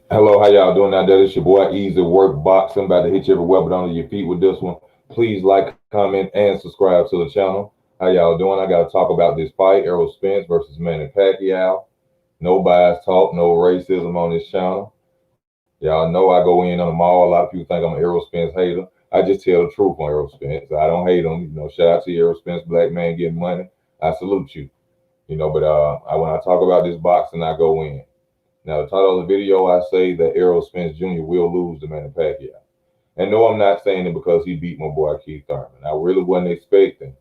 Hello, how y'all doing out there? It's your boy Easy Work Boxing. About to hit you everywhere but under your feet with this one. Please like, comment, and subscribe to the channel. How y'all doing? I got to talk about this fight, Errol Spence versus Manny Pacquiao. No bias talk, no racism on this channel. Y'all know I go in on them all. A lot of people think I'm an Errol Spence hater. I just tell the truth on Errol Spence. I don't hate him. Shout out to Errol Spence, black man getting money. I salute you. When I talk about this boxing, I go in. Now, the title of the video, I say that Errol Spence Jr. will lose to Manny Pacquiao. And no, I'm not saying it because he beat my boy Keith Thurman. I really wasn't expecting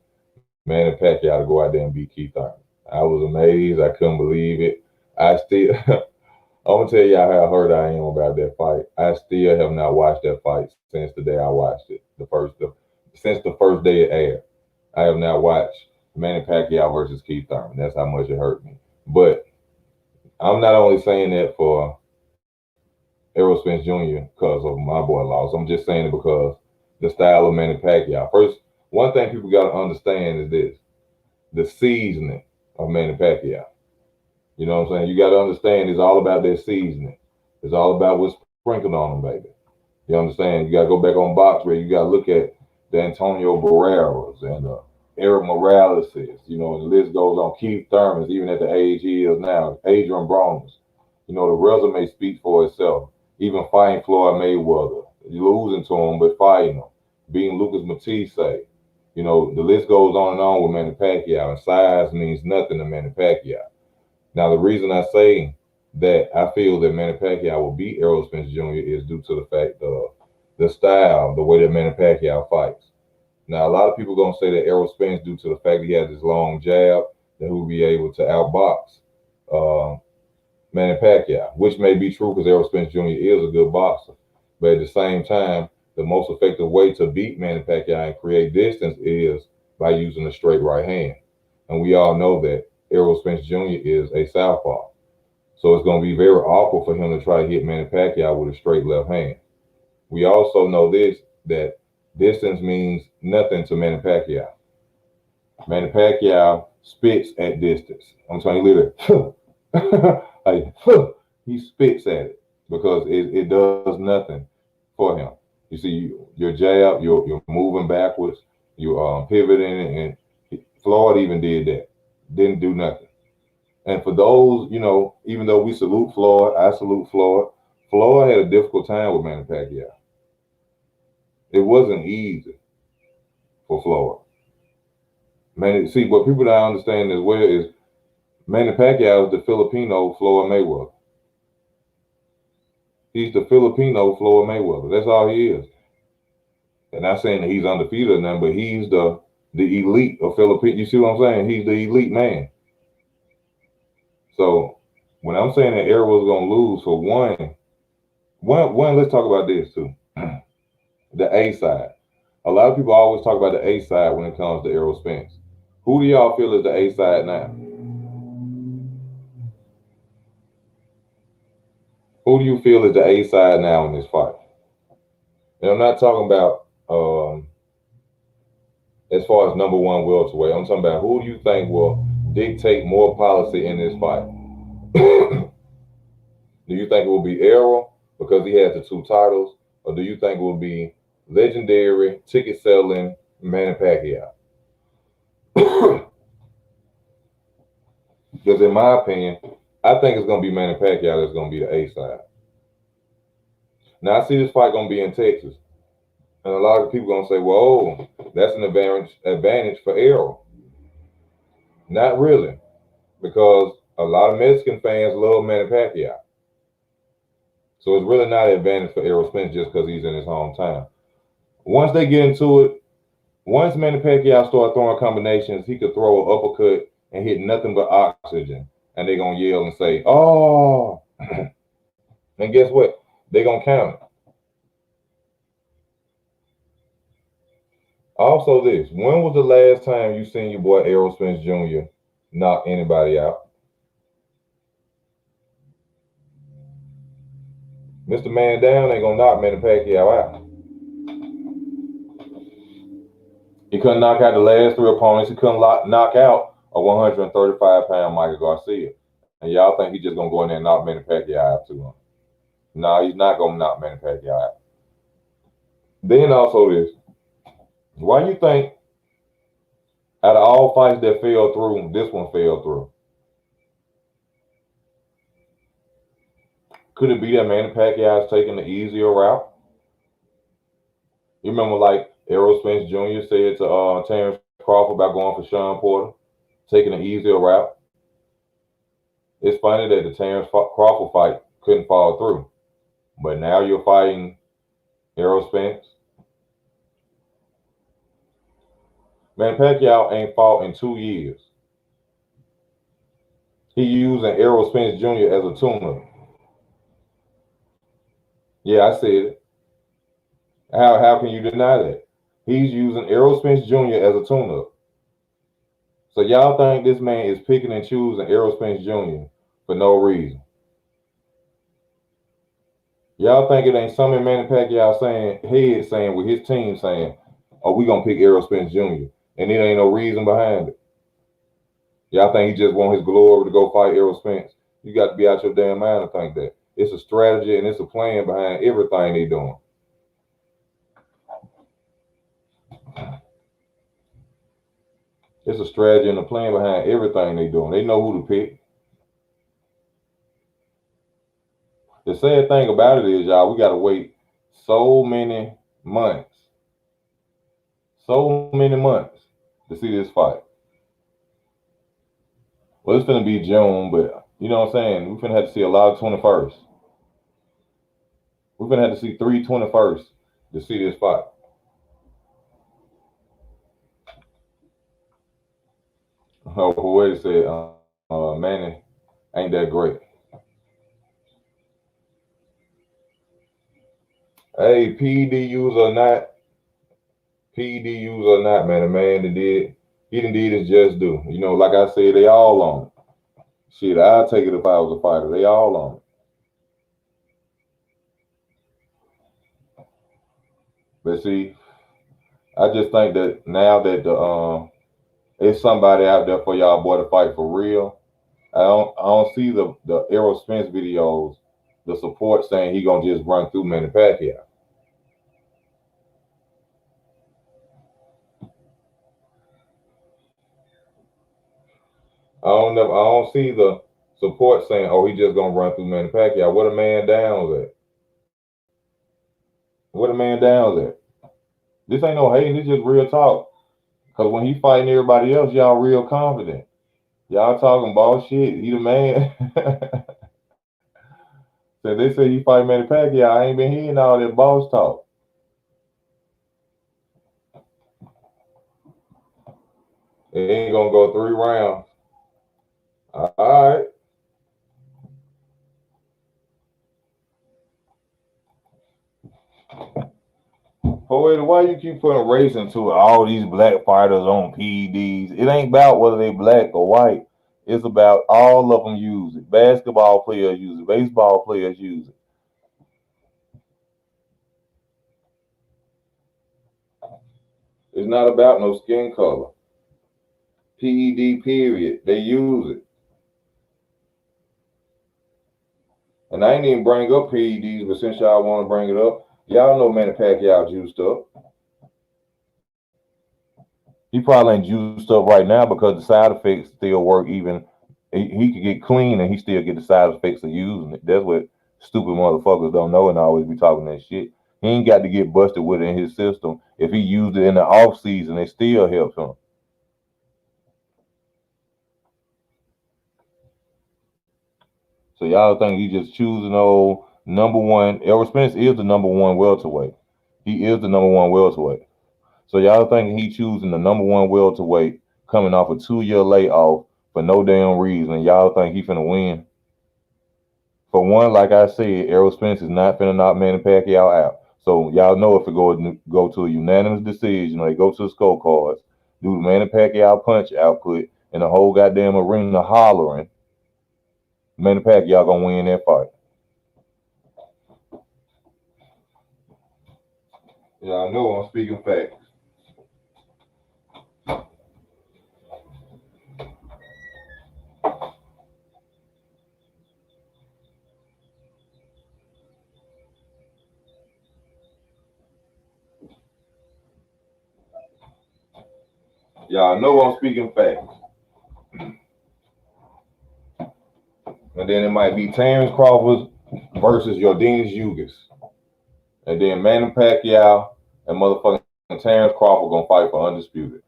Manny Pacquiao to go out there and beat Keith Thurman. I was amazed. I couldn't believe it. I still, I'm gonna tell y'all how hurt I am about that fight. I still have not watched that fight since the day I watched it. Since the first day it aired, I have not watched Manny Pacquiao versus Keith Thurman. That's how much it hurt me. But I'm not only saying that for Errol Spence Jr. because of my boy loss. I'm just saying it because the style of Manny Pacquiao. First, one thing people got to understand is this: the seasoning of Manny Pacquiao. You know what I'm saying? You got to understand it's all about their seasoning. It's all about what's sprinkled on them, baby. You understand? You got to go back on box where you got to look at the Antonio Barreras and Eric Moraleses. And the list goes on. Keith Thurman's, even at the age he is now. Adrian Broner's. The resume speaks for itself. Even fighting Floyd Mayweather, losing to him but fighting him, beating Lucas Matisse. The list goes on and on with Manny Pacquiao, and size means nothing to Manny Pacquiao. Now, the reason I say that I feel that Manny Pacquiao will beat Errol Spence Jr. is due to the fact of the style, the way that Manny Pacquiao fights. Now, a lot of people gonna say that Errol Spence, due to the fact that he has this long jab, that he'll be able to outbox uh, Manny Pacquiao, which may be true because Errol Spence Jr. is a good boxer. But at the same time, the most effective way to beat Manny Pacquiao and create distance is by using a straight right hand. And we all know that Errol Spence Jr. is a southpaw. So it's going to be very awkward for him to try to hit Manny Pacquiao with a straight left hand. We also know this, that distance means nothing to Manny Pacquiao. Manny Pacquiao spits at distance. I'm telling you, literally, like, he spits at it because it does nothing for him. You see, your jab, you're moving backwards, you're pivoting, and Floyd even did that. Didn't do nothing. And for those, even though we salute Floyd, I salute Floyd. Floyd had a difficult time with Manny Pacquiao. It wasn't easy for Floyd. Man, see, what people don't understand as well is Manny Pacquiao is the Filipino Floyd Mayweather. He's the Filipino Floyd Mayweather. That's all he is. And not saying that he's undefeated or nothing, but he's the elite of Philippines. You see what I'm saying? He's the elite man. So when I'm saying that Errol's gonna lose, for one, let's talk about this too. The A side. A lot of people always talk about the A side when it comes to Errol Spence. Who do y'all feel is the A side now? Who do you feel is the A side now in this fight? And I'm not talking about as far as number one welterweight. I'm talking about who do you think will dictate more policy in this fight? Do you think it will be Errol because he has the two titles, or do you think it will be legendary ticket selling Manny Pacquiao? Because in my opinion, I think it's going to be Manny Pacquiao that's going to be the A side. Now I see this fight going to be in Texas, and a lot of people going to say, "Well, that's an advantage for Errol." Not really, because a lot of Mexican fans love Manny Pacquiao. So it's really not an advantage for Errol Spence just because he's in his hometown. Once they get into it, once Manny Pacquiao start throwing combinations, he could throw an uppercut and hit nothing but oxygen, and they're gonna yell and say, "Oh!" And guess what? They're gonna count it. Also, this: when was the last time you seen your boy Errol Spence Jr. knock anybody out? Mr. Man Down ain't gonna knock Manny Pacquiao out. He couldn't knock out the last three opponents. He couldn't knock out a 135-pound Michael Garcia. And y'all think he's just gonna go in there and knock Manny Pacquiao out too? No, he's not gonna knock Manny Pacquiao out. Then also this, why you think out of all fights that fell through, this one fell through? Could it be that Manny Pacquiao is taking the easier route? You remember like Errol Spence Jr. said to Terrence Crawford about going for Sean Porter, taking the easier route? It's funny that the Terrence Crawford fight couldn't fall through, but now you're fighting Errol Spence. Man, Pacquiao ain't fought in 2 years. He using Errol Spence Jr. as a tune-up. Yeah, I said it. How can you deny that? He's using Errol Spence Jr. as a tune-up. So y'all think this man is picking and choosing Errol Spence Jr. for no reason? Y'all think it ain't something Manny Pacquiao saying with his team saying, "Oh, we gonna pick Errol Spence Jr." and it ain't no reason behind it? Y'all think he just want his glory to go fight Errol Spence? You got to be out your damn mind to think that. It's a strategy and it's a plan behind everything they doing. It's a strategy and a plan behind everything they doing. They know who to pick. The sad thing about it is, y'all, we got to wait so many months to see this fight. Well, it's going to be June, but you know what I'm saying? We're going to have to see a lot of 21st. We're going to have to see 3/21st to see this fight. Oh, wait a second. Manny ain't that great. Hey, PED or not, man, the man that he done did his just do. You know, like I said, they all on it. Shit, I'll take it if I was a fighter. They all on it. But see, I just think that now that it's somebody out there for y'all boy to fight for real. I don't see the Errol Spence videos, the support saying he gonna just run through Manny Pacquiao. I don't see the support saying, "Oh, he just gonna run through Manny Pacquiao." What a man down at. What a man down at. This ain't no hating. This just real talk. Cause when he fighting everybody else, y'all real confident. Y'all talking bullshit. He the man. So they say he fight Manny Pacquiao. I ain't been hearing all that boss talk. It ain't gonna go 3 rounds. All right. Poeta, why you keep putting race into it? All these black fighters on PEDs. It ain't about whether they black or white. It's about all of them use it. Basketball players use it. Baseball players use it. It's not about no skin color. PED period. They use it. And I ain't even bring up PEDs, but since y'all want to bring it up, y'all know Manny Pacquiao juiced up. He probably ain't juiced up right now because the side effects still work. Even he could get clean and he still get the side effects of using it. That's what stupid motherfuckers don't know and always be talking that shit. He ain't got to get busted with it in his system. If he used it in the off season, it still helps him. So y'all think he just choosing old number one? Errol Spence is the number one welterweight. He is the number one welterweight. So y'all think he choosing the number one welterweight coming off a 2-year layoff for no damn reason? Y'all think he finna win? For one, like I said, Errol Spence is not finna knock Manny Pacquiao out. So y'all know if it go to a unanimous decision or they go to the scorecards, do the Manny Pacquiao punch output and the whole goddamn arena hollering, Manny Pacquiao gonna win that fight. Y'all know I'm speaking facts. Y'all know I'm speaking facts. And then it might be Terrence Crawford versus Yordenis Ugas. And then Manny Pacquiao and motherfucking Terrence Crawford gonna fight for undisputed.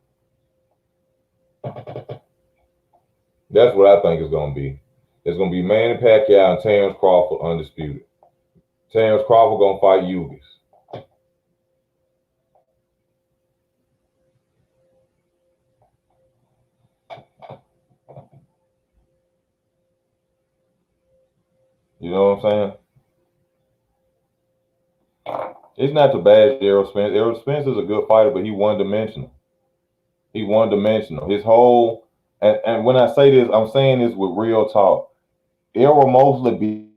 That's what I think it's gonna be. It's gonna be Manny Pacquiao and Terrence Crawford undisputed. Terrence Crawford gonna fight Ugas. You know what I'm saying? It's not too bad, Errol Spence. Errol Spence is a good fighter, but he one-dimensional. He one-dimensional. His whole and when I say this, I'm saying this with real talk. Errol mostly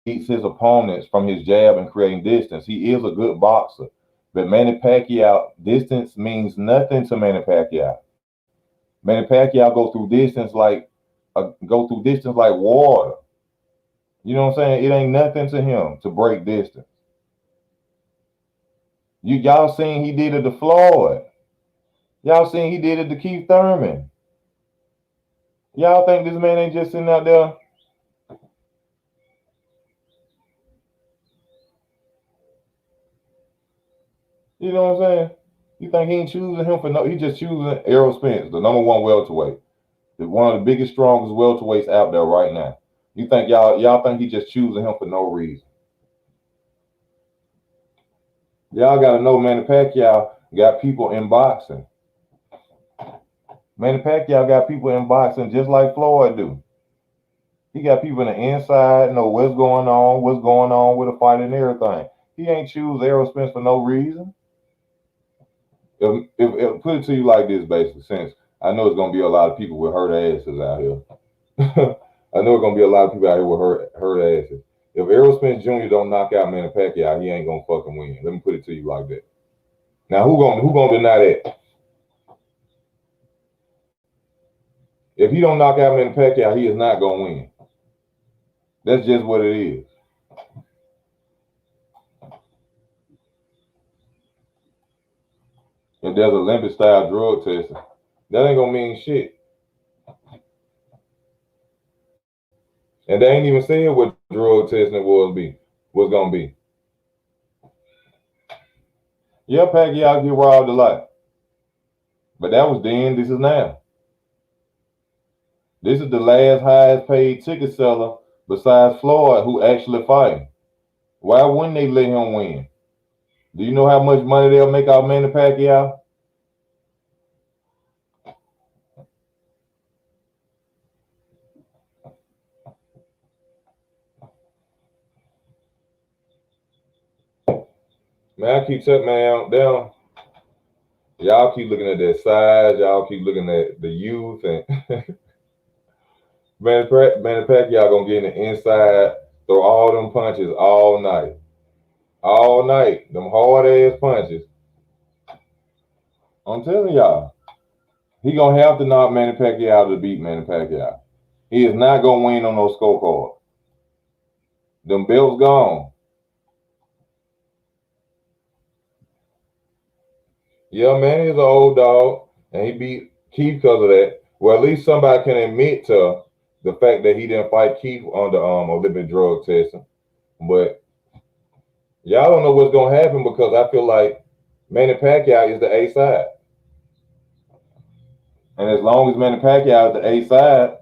beats his opponents from his jab and creating distance. He is a good boxer. But Manny Pacquiao, distance means nothing to Manny Pacquiao. Manny Pacquiao go through distance like water. You know what I'm saying? It ain't nothing to him to break distance. Y'all seen he did it to Floyd. Y'all seen he did it to Keith Thurman. Y'all think this man ain't just sitting out there? You know what I'm saying? You think he ain't choosing him for no? He just choosing Errol Spence, the number one welterweight, one of the biggest, strongest welterweights out there right now. You think y'all think he just choosing him for no reason? Y'all gotta know Manny Pacquiao got people in boxing. Manny Pacquiao got people in boxing just like Floyd do. He got people in the inside, know what's going on with a fight and everything. He ain't choose Errol Spence for no reason. If put it to you like this, basically, since I know it's gonna be a lot of people with hurt asses out here. I know it's gonna be a lot of people out here with hurt asses. If Errol Spence Jr. don't knock out Manny Pacquiao, he ain't gonna fucking win. Let me put it to you like that. Now, who gonna deny that? If he don't knock out Manny Pacquiao, he is not gonna win. That's just what it is. If there's Olympic style drug testing, that ain't gonna mean shit. And they ain't even said what drug testing was gonna be. Yeah, Pacquiao get robbed a lot. But that was then, this is now. This is the last highest paid ticket seller besides Floyd who actually fighting. Why wouldn't they let him win? Do you know how much money they'll make off Manny Pacquiao? Man, I keep telling man down. Y'all keep looking at their size. Y'all keep looking at the youth and Manny Pacquiao gonna get in the inside, throw all them punches all night. All night. Them hard ass punches. I'm telling y'all. He gonna have to knock Manny Pacquiao to beat Manny Pacquiao. He is not gonna win on no scorecard. Them belts gone. Yeah, Manny is an old dog, and he beat Keith because of that. Well, at least somebody can admit to the fact that he didn't fight Keith under Olympic drug testing. But y'all don't know what's gonna happen because I feel like Manny Pacquiao is the A side, and as long as Manny Pacquiao is the A side,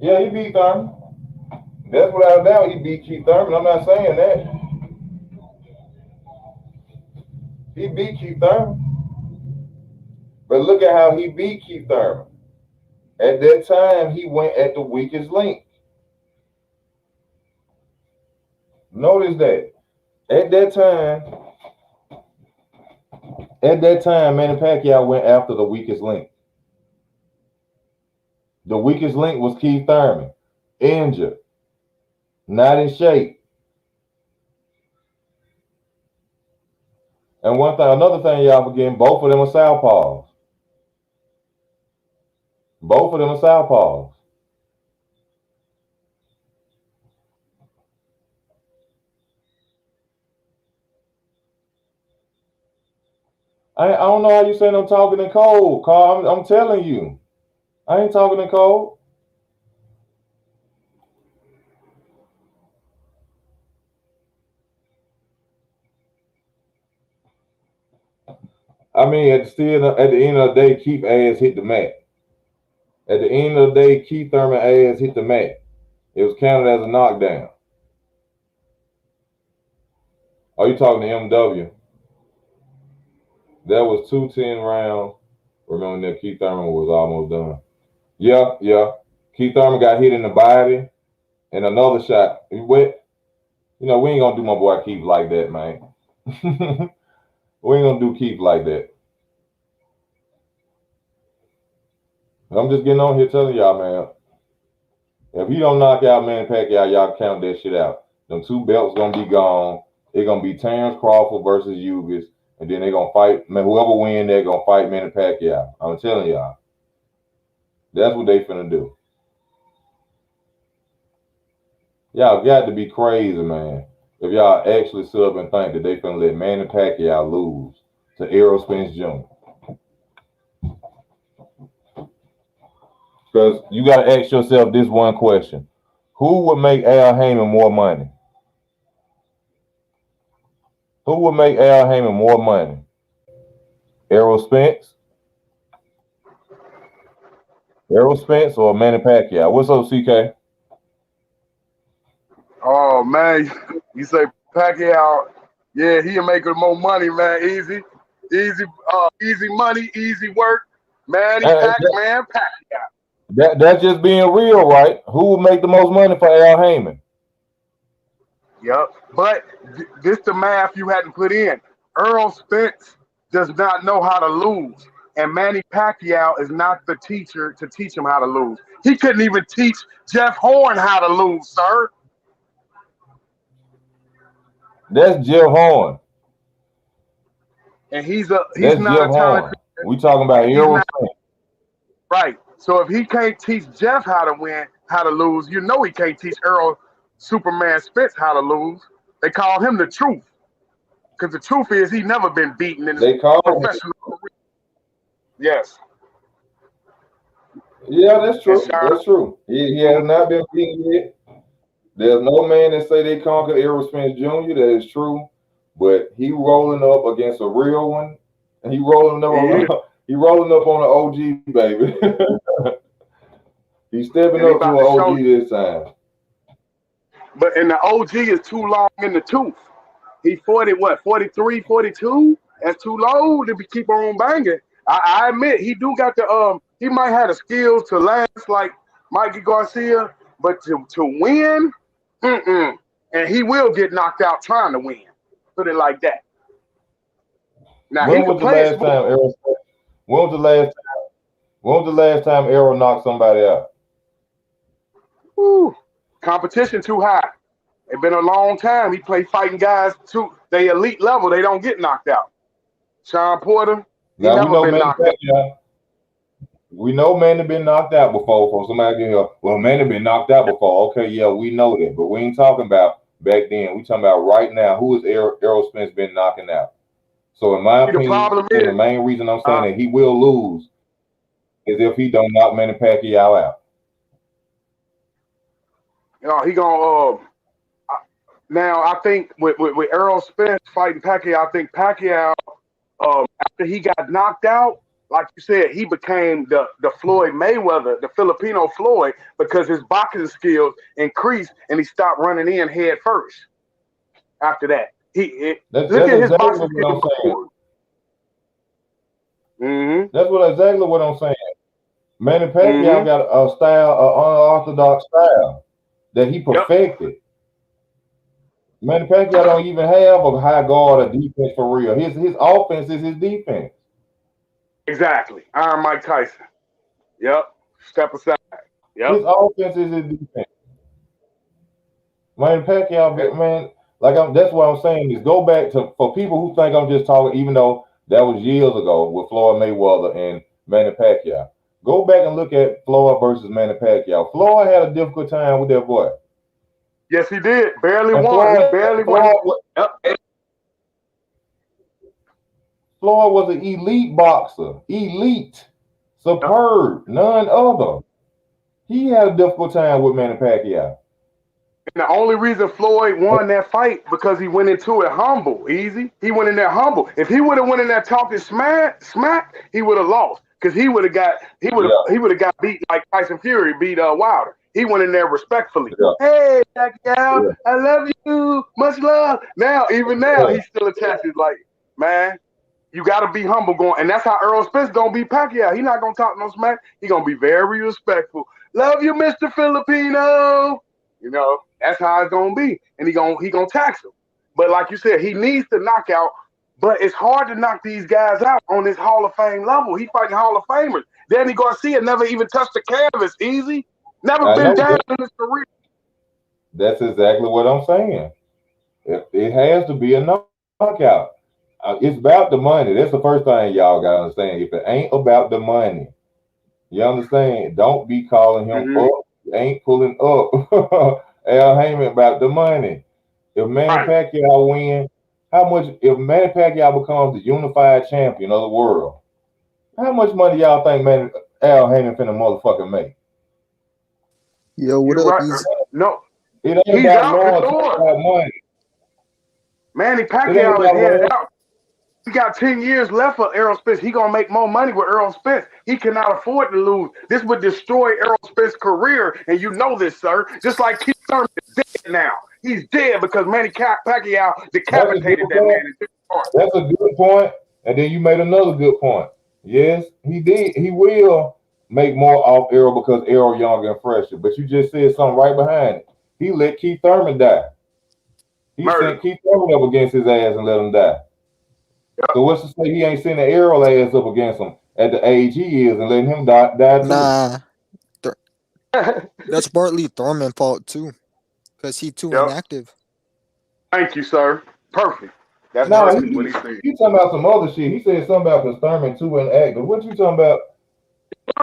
yeah, he beat Thurman. That's without a doubt. He beat Keith Thurman. I'm not saying that. He beat Keith Thurman. But look at how he beat Keith Thurman. At that time, he went at the weakest link. Notice that. At that time, Manny Pacquiao went after the weakest link. The weakest link was Keith Thurman. Injured. Not in shape. And another thing y'all forgetting, both of them are southpaws. Both of them are southpaws. I don't know how you saying I'm talking in cold, Carl. I'm telling you, I ain't talking in cold. I mean, at the end of the day, Keith ass hit the mat. At the end of the day, Keith Thurman ass hit the mat. It was counted as a knockdown. Are you talking to MW? That was 2-10 rounds. Remember that Keith Thurman was almost done. Yeah, yeah. Keith Thurman got hit in the body and another shot. He went. You know, we ain't gonna do my boy Keith like that, man. We ain't gonna do Keith like that. I'm just getting on here telling y'all, man. If he don't knock out Manny Pacquiao, y'all count that shit out. Them two belts gonna be gone. It's gonna be Terrence Crawford versus Ugas, and then they gonna fight. Man, whoever win, they're gonna fight Manny Pacquiao. I'm telling y'all, that's what they finna do. Y'all got to be crazy, man. If y'all actually sit up and think that they finna let Manny Pacquiao lose to Errol Spence Jr. Because you got to ask yourself this one question. Who would make Al Heyman more money? Who would make Al Heyman more money? Errol Spence? Errol Spence or Manny Pacquiao? What's up, CK? Oh man, you say Pacquiao? Yeah, he'll make more money, man. Easy money, easy work. Manny Uh, Pac-Man Pacquiao. that's just being real, right? Who would make the most money for Al Heyman? Yep. But this the math you had to put in. Errol Spence does not know how to lose. And Manny Pacquiao is not the teacher to teach him how to lose. He couldn't even teach Jeff Horn how to lose, sir. That's Jeff Horn. And he's That's not Jeff a talented, Horn. We talking about he's Errol not Spence. right. So if he can't teach Jeff how to win, how to lose, you know he can't teach Errol Superman Spence how to lose. They call him the truth. Because the truth is he never been beaten in his They call him. professional career. Yes. Yeah, that's And true. That's true. He has not been beaten yet. There's no man that say they conquered Errol Spence Jr. That is true, but he rolling up against a real one, and he rolling up. He rolling up on an OG, baby. He's stepping and he up to about an to OG show this time. and the OG is too long in the tooth. He 40, what, 43, 42? That's too low to be keep on banging. I admit he do got the he might have the skills to last like Mikey Garcia, but to win, and he will get knocked out trying to win. Put it like that. Now he When could was the play it last smooth. time Errol? When was the last time? When was the last time Errol knocked somebody out? Woo. Competition too high. It's been a long time. He played fighting guys too. They elite level. They don't get knocked out. Sean Porter, he Now we never know been Manny knocked out. Pacquiao. We know Manny been knocked out before. For somebody get here, well, Manny been knocked out before. Okay, yeah, we know that, but we ain't talking about back then. We talking about right now. Who is Errol Spence been knocking out? So in my See, the opinion, problem the is, main reason I'm saying uh, that he will lose is if he don't knock Manny Pacquiao out. he gonna. Now I think with Errol Spence fighting Pacquiao, I think Pacquiao, after he got knocked out, like you said, he became the Floyd Mayweather, the Filipino Floyd, because his boxing skills increased and he stopped running in head first. After that, look That's at his exactly boxing what I'm skills saying. before. Mm-hmm. That's exactly what I'm saying. Manny Pacquiao Mm-hmm. got a style, an unorthodox style that he Yep. perfected. Manny Pacquiao don't even have a high guard or defense for real. His offense is his defense. Exactly. Iron Mike Tyson. Yep. Step aside. Yep. His offense is his defense. Manny Pacquiao, man, that's what I'm saying is go back to for people who think I'm just talking, even though that was years ago with Floyd Mayweather and Manny Pacquiao. Go back and look at Floyd versus Manny Pacquiao. Floyd had a difficult time with that boy. Yes, he did. Barely And won. He barely won. Floyd, Yep. Floyd was an elite boxer. Elite. Superb. None other. He had a difficult time with Manny Pacquiao. And the only reason Floyd won that fight because he went into it humble, easy. He went in there humble. If he would have went in there talking smack, he would have lost because he would have got beat like Tyson Fury beat Wilder. He went in there respectfully. Yeah. Hey, Pacquiao, I love you, much love. Now, even now, he's still attached. He's like, man, you got to be humble going, and that's how Errol Spence gonna beat Pacquiao. He's not gonna talk no smack. He's gonna be very respectful. Love you, Mr. Filipino. You know, that's how it's gonna be, and he gonna tax him. But like you said, he needs to knock out. But it's hard to knock these guys out on this Hall of Fame level. He fighting Hall of Famers. Danny Garcia never even touched the canvas. Easy, never been down in his career. That's exactly what I'm saying. It has to be a knockout. It's about the money. That's the first thing y'all gotta understand. If it ain't about the money, you understand? Don't be calling him up. Ain't pulling up Al Heyman about the money. If Manny Pacquiao win, how much? If Manny Pacquiao becomes the unified champion of the world, how much money y'all think Al Heyman finna motherfucking make? Yo, what up? Right. No, it ain't about money. Manny Pacquiao is headed out. He got 10 years left for Errol Spence. He gonna make more money with Errol Spence. He cannot afford to lose. This would destroy Errol Spence's career, and you know this, sir. Just like Keith Thurman is dead now. He's dead because Manny Pacquiao decapitated that man. That's a good point. And then you made another good point. Yes, he did. He will make more off Errol because Errol younger and fresher. But you just said something right behind it. He let Keith Thurman die. He sent Keith Thurman up against his ass and let him die. Yep. So what's to say he ain't sending Errol ass up against him at the age he is and letting him die too? Nah. That's partly Thurman's fault too. Because he's too inactive. Thank you, sir. Perfect. That's what he said. He talking about some other shit. He said something about Thurman too inactive. What you talking about?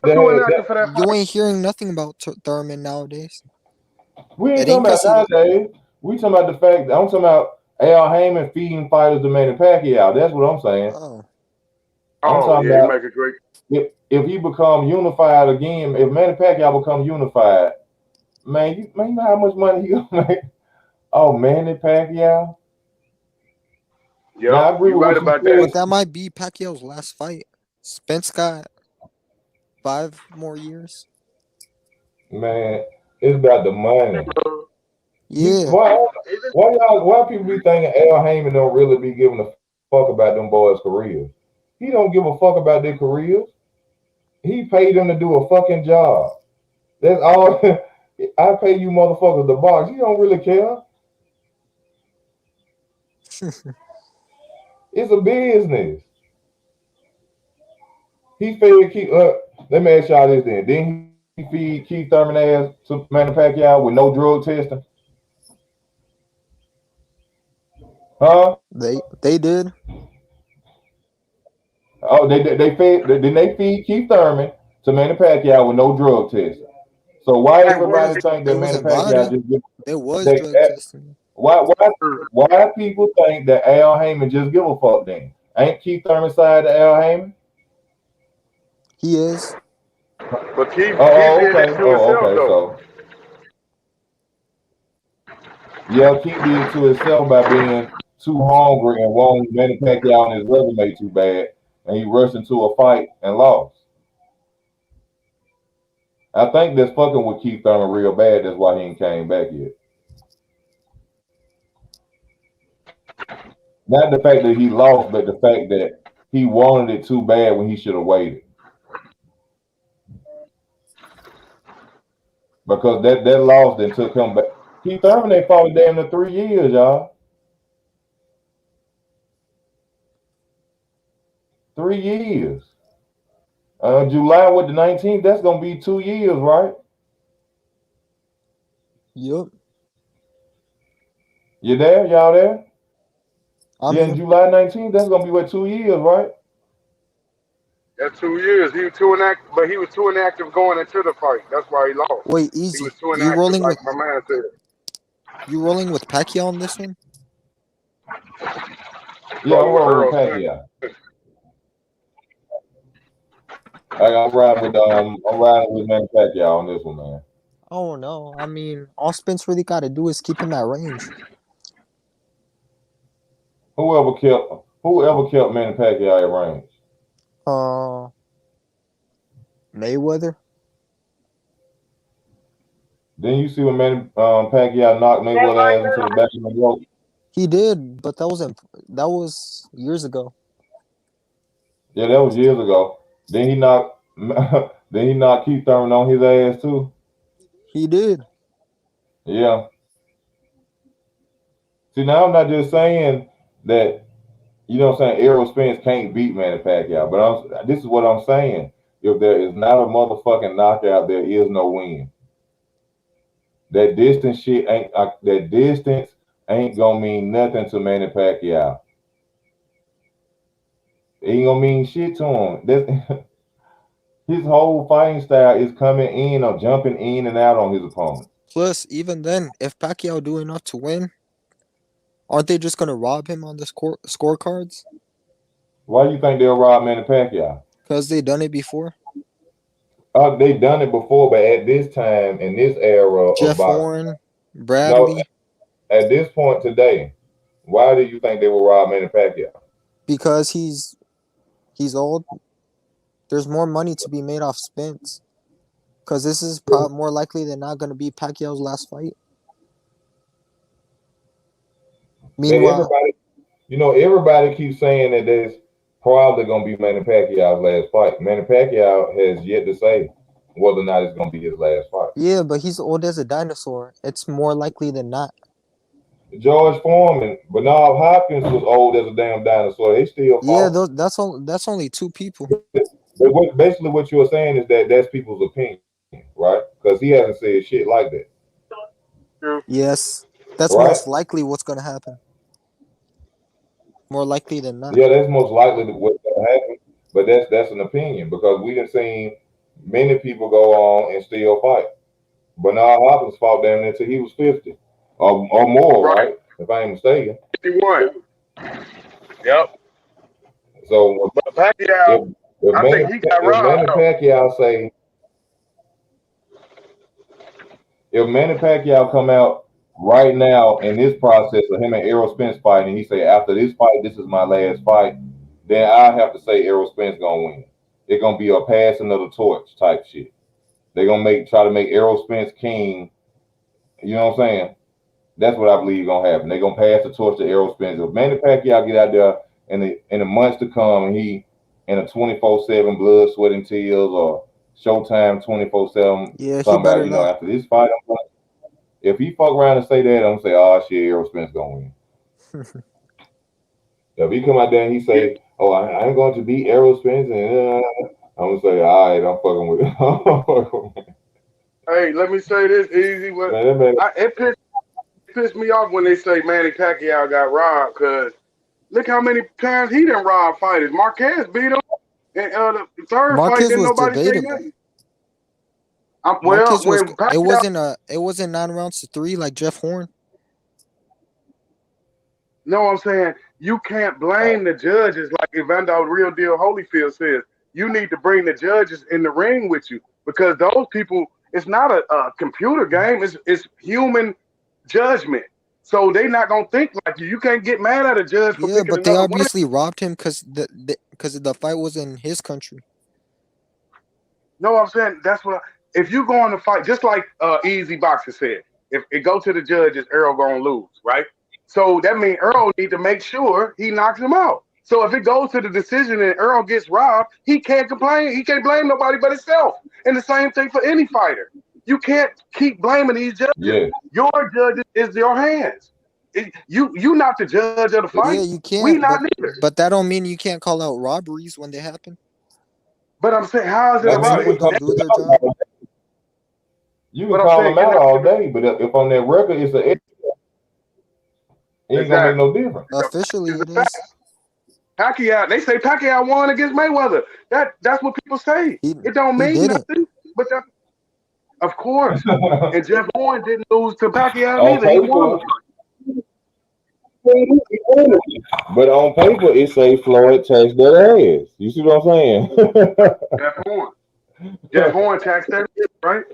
You ain't hearing nothing about Thurman nowadays. We ain't talking about nowadays. We talking about the fact that I'm talking about Al Heyman feeding fighters to Manny Pacquiao. That's what I'm saying. I'm talking about make a great. If he become unified again, if Manny Pacquiao become unified, man, you know how much money he gonna make? Oh, Manny Pacquiao. Yeah, I agree with about that. But that might be Pacquiao's last fight. Spence got 5 more years. Man, it's about the money. Yeah. Why people be thinking Al Heyman don't really be giving a fuck about them boys' careers? He don't give a fuck about their careers. He paid them to do a fucking job. That's all. I pay you motherfuckers to box. You don't really care. It's a business. He fed Keith. Let me ask y'all this then. Didn't he feed Keith Thurman ass to Manny Pacquiao with no drug testing? Huh? They did. Oh, they feed Keith Thurman to Manny Pacquiao with no drug testing. So why everybody think that Manny Pacquiao just give? There was drug testing. Why people think that Al Heyman just give a fuck then? Ain't Keith Thurman side to Al Heyman? He is. But Keith did it to himself, though. So yeah, Keith did it to himself by being too hungry and wanting Manny Pacquiao on his resume too bad, and he rushed into a fight and lost. I think that's fucking with Keith Thurman real bad. That's why he ain't came back yet. Not the fact that he lost, but the fact that he wanted it too bad when he should have waited. Because that loss then took him back. Keith Thurman ain't fought damn near 3 years, y'all. 3 years. July with the 19th, that's gonna be 2 years, right? Yep. You there? Y'all there? In July 19th, that's gonna be what, 2 years, right? That's 2 years. He was too inactive, but he was too inactive going into the fight. That's why he lost. Wait, easy. He was too inactive, rolling like my man said. You rolling with Pacquiao on this one? Yeah, I'm rolling with Pacquiao. Hey, I'm riding with Manny Pacquiao on this one, man. Oh no, I mean, all Spence really got to do is keep him at range. Whoever kept Manny Pacquiao at range. Uh, Mayweather. Then you see when Manny Pacquiao knocked Mayweather ass into the back of the rope. He did, but that was years ago. Yeah, that was years ago. Then he knocked then he knocked Keith Thurman on his ass too. He did. Yeah. See, now I'm not just saying that, you know what I'm saying, Errol Spence can't beat Manny Pacquiao, but this is what I'm saying. If there is not a motherfucking knockout, there is no win. That distance ain't gonna mean nothing to Manny Pacquiao. It ain't gonna mean shit to him. His whole fighting style is coming in or jumping in and out on his opponent. Plus, even then, if Pacquiao do enough to win, aren't they just gonna rob him on the scorecards? Why do you think they'll rob Manny Pacquiao? Because they done it before. They've done it before, but at this time, in this era of Jeff boxing, Horn, no, Bradley, at this point today, why do you think they will rob Manny Pacquiao? because he's old. There's more money to be made off Spence. Because this is more likely than not going to be Pacquiao's last fight. Meanwhile, Everybody keeps saying that there's probably going to be Manny Pacquiao's last fight. Manny Pacquiao has yet to say whether or not it's going to be his last fight. yeah, but he's old as a dinosaur. It's more likely than not. George Foreman, Bernard Hopkins was old as a damn dinosaur. They still Yeah, fought. that's only two people. But basically what you're saying is that that's people's opinion, right? Because he hasn't said shit like that. True. Yes, that's Right? most likely what's going to happen. More likely than not. Yeah, that's most likely what's going to happen. But that's an opinion because we done seen many people go on and still fight. Bernard Hopkins fought down there until he was 50 or more, Right. right? If I ain't mistaken. 51. Yep. So But Pacquiao, if I Manny, think he got if robbed Manny though. Pacquiao say if Manny Pacquiao come out right now in this process of him and Errol Spence fighting, and he say after this fight, this is my last fight, then I have to say Errol Spence gonna win. It's gonna be a passing of the torch type shit. They're gonna try to make Errol Spence king. You know what I'm saying? That's what I believe gonna happen. They're gonna pass the torch to Errol Spence. If Manny Pacquiao get out there in the months to come, and he in a 24/7 blood, sweat, and tears, or Showtime 24/7, Yeah, he talking about better not. after this fight, if he fuck around and say that, I'm gonna say, oh shit, Errol Spence gonna win. If he come out there and he say, oh, I'm going to beat Errol Spence, and I'm gonna say, all right, I'm fucking with it. I'm fucking with it. Hey, let me say this easy. It pissed me off when they say Manny Pacquiao got robbed because look how many times he done robbed fighters. Marquez beat him. And the third fight, Marquez didn't was nobody say debatable. nothing. Marquez was. When Pacquiao, It wasn't 9 rounds to 3 like Jeff Horn. no, I'm saying you can't blame the judges like Evander Real Deal Holyfield says. You need to bring the judges in the ring with you because those people, it's not a computer game. It's human judgment. So they not gonna think like you. You can't get mad at a judge for Yeah, picking but they another winner. obviously robbed him because the fight was in his country. No, I'm saying that's what. If you go on to fight, just like Easy Boxer said, if it go to the judges, Earl gonna lose, right? So that means Earl need to make sure he knocks him out. So if it goes to the decision and Earl gets robbed, he can't complain. He can't blame nobody but himself. And the same thing for any fighter. You can't keep blaming these judges. Yeah. Your judges is your hands. You not the judge of the fight. Yeah, you We can't. not neither. But that don't mean you can't call out robberies when they happen. But I'm saying, how is it When a someone robbery? don't do their job. You can But I'm call saying, him out all day, but if on that record it's it ain't gonna make no difference. Officially, it is. Pacquiao, they say Pacquiao won against Mayweather. That's what people say. It don't He mean didn't. nothing. But of course. And Jeff Horn didn't lose to Pacquiao On neither. He won. paper, But on paper, it say Floyd taxed their ass. You see what I'm saying? Jeff Horn. Jeff Horn taxed that, right?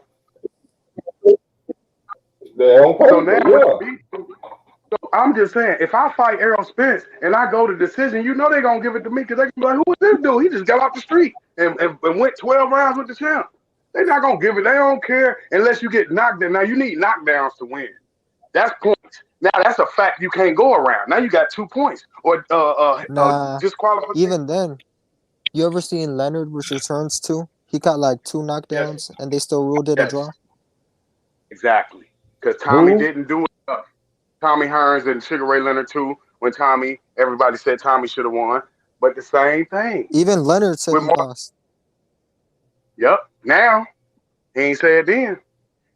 They're on So paper, now, yeah. so I'm just saying, if I fight Errol Spence and I go to decision, you know they're gonna give it to me because they're gonna be like, "Who is this dude? He just got off the street and went 12 rounds with the champ." They're not gonna give it. They don't care unless you get knocked down. Now you need knockdowns to win. That's points. Now that's a fact you can't go around. Now you got 2 points or Nah, disqualification. even then, you ever seen Leonard versus Hearns too? He got like 2 Yes, knockdowns and they still ruled it a yes, draw. exactly. Because Tommy Who? didn't do enough. Tommy Hearns and Sugar Ray Leonard too. When everybody said Tommy should have won, but the same thing Even Leonard said with he Mark. lost. Yep. Now he ain't said then.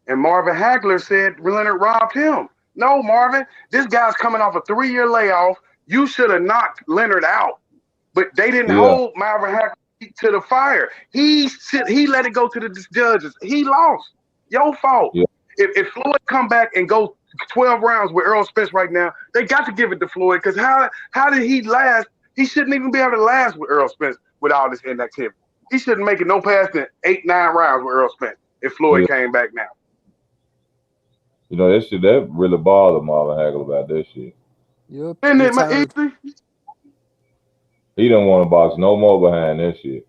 And Marvin Hagler said Leonard robbed him. No, Marvin, this guy's coming off a 3-year layoff. You should have knocked Leonard out. But they didn't Yeah. hold Marvin Hagler to the fire. He let it go to the judges. He lost. Your fault. Yeah. If Floyd come back and go 12 rounds with Errol Spence right now, they got to give it to Floyd because how did he last? He shouldn't even be able to last with Errol Spence with all this inactivity. He shouldn't make it no past than 8-9 rounds with Errol Spence if Floyd came back now. You know, that really bothered Marvin Hagler about that shit. Yep. Isn't it Retired. easy? He don't want to box no more behind that shit.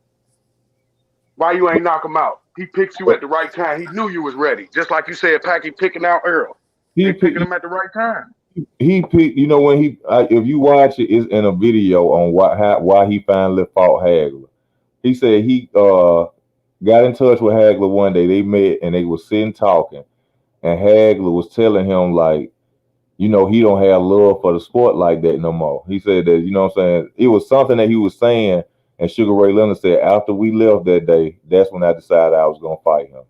Why you ain't knock him out? He picked you at the right time. He knew you was ready. Just like you said, Packy picking out Earl. He picking him at the right time. He picked, you know, when if you watch it, it's in a video on why he finally fought Hagler. He said he got in touch with Hagler one day. They met and they were sitting talking, and Hagler was telling him like, you know, he don't have love for the sport like that no more. He said that, you know what I'm saying? It was something that he was saying, and Sugar Ray Leonard said, after we left that day, that's when I decided I was going to fight him.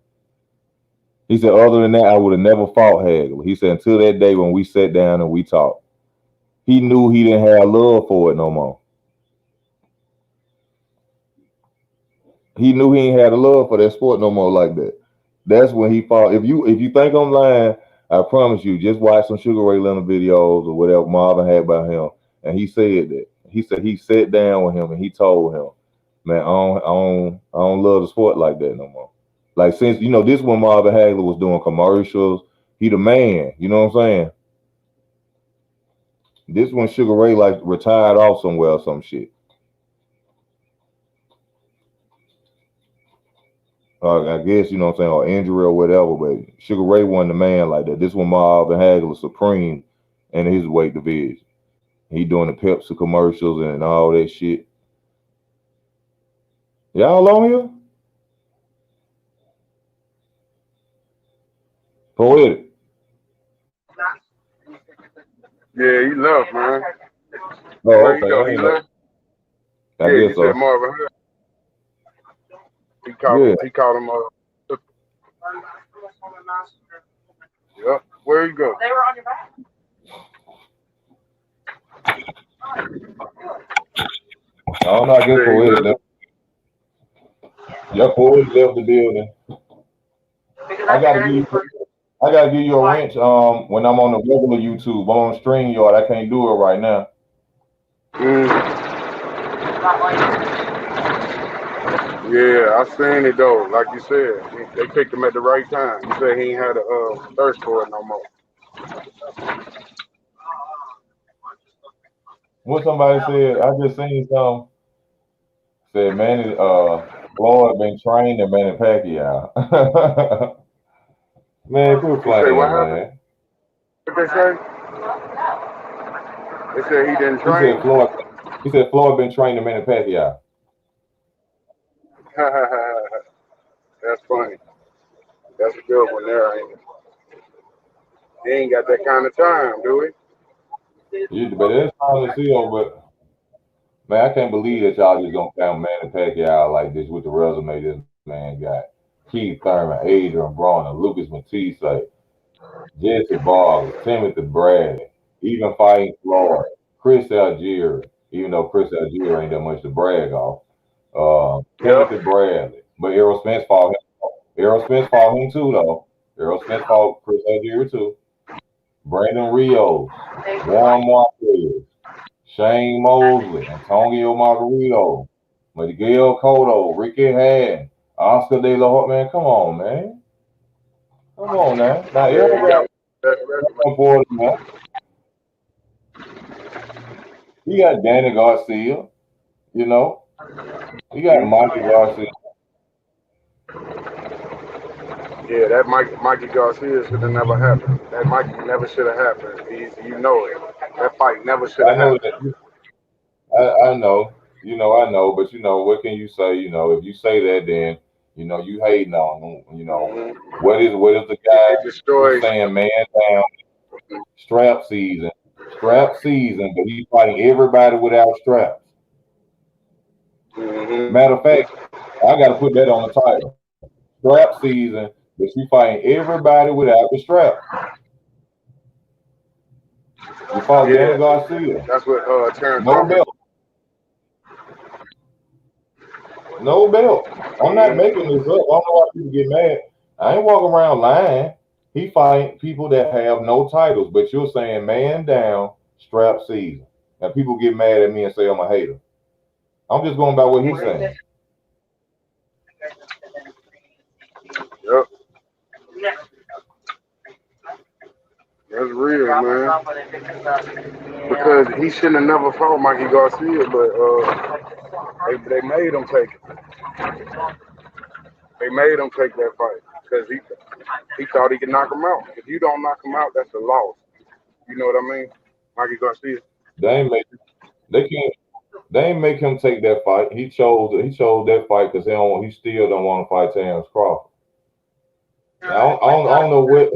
He said, other than that, I would have never fought Hagler. He said, until that day when we sat down and we talked. He knew he didn't have love for it no more. He knew he ain't had a love for that sport no more like that. That's when he fought. If you think I'm lying, I promise you, just watch some Sugar Ray Leonard videos or whatever Marvin had about him. And he said that. He said he sat down with him and he told him, man, I don't love the sport like that no more. Like, since, you know, this when Marvin Hagler was doing commercials, he the man, you know what I'm saying? This when Sugar Ray like retired off somewhere or some shit. I guess, you know what I'm saying, or injury or whatever, but Sugar Ray wasn't the man like that. This one Marvin Hagler supreme in his weight division. He doing the Pepsi commercials and all that shit. Y'all on here? Poetic. Yeah, he left, man. Oh, Where okay. you go? He left. I Yeah, guess you so. said Marvin. He called him. Yep. Where you go? They were on your back. I don't know. I guess Poetic left. Yeah, Poetic left the building. I gotta give you a wrench. When I'm on the regular YouTube, I'm on StreamYard. I can't do it right now. Yeah, I seen it though. Like you said, they picked him at the right time. He said he ain't had a thirst for it no more. What somebody said, I just seen some. Said Manny, Floyd been training Manny Pacquiao. Man, quit You say playing, what man. happened? What they say? They said he didn't He train. said Floyd been training Manny Pacquiao. That's funny. That's a good one there, ain't it? He ain't got that kind of time, do he? Yeah, but it's hard to see, but man, I can't believe that y'all just gonna count Manny Pacquiao like this with the resume this man got. Keith Thurman, Adrian Broner, Lucas Matisse, Jesse Vargas, Timothy Bradley, even fighting Floyd, Chris Algieri, even though Chris Algieri ain't that much to brag off. Timothy Bradley. But Errol Spence fought him. Errol Spence fought him too, though. Errol Spence fought Chris Algieri too. Brandon Rios, Warren Marquez, Shane Mosley, Antonio Margarito, Miguel Cotto, Ricky Hatton, Oscar De La Hoya. Man, come on, man. Come on now. Now, Errol got important, man. He got Danny Garcia, you know. He got Mikey Garcia. Yeah, that Mikey Garcia should have never happened. That Mikey never should have happened. You know it. That fight never should I have know happened. that. I know. I know. But, what can you say? If you say that, then, you hating on him. Mm-hmm. What is the It guy who's destroys. saying, man down, strap season? Strap season, but he's fighting everybody without straps. Mm-hmm. Matter of fact, I got to put that on the title. Strap season, but you fighting everybody without the strap. You fought Danny Yeah, Garcia. that's what Terrence No Crawford. belt. No belt. I'm not Mm-hmm. making this up. I don't know why people get mad. I ain't walking around lying. He fighting people that have no titles, but you're saying man down, strap season. Now people get mad at me and say I'm a hater. I'm just going by what he's saying. Yep, that's real, man. Because he shouldn't have never fought Mikey Garcia, but they made him take it. They made him take that fight because he thought he could knock him out. If you don't knock him out, that's a loss. You know what I mean? Mikey Garcia. They ain't make they can't they ain't make him take that fight. He chose that fight because he still don't want to fight Terrence Crawford. I don't know what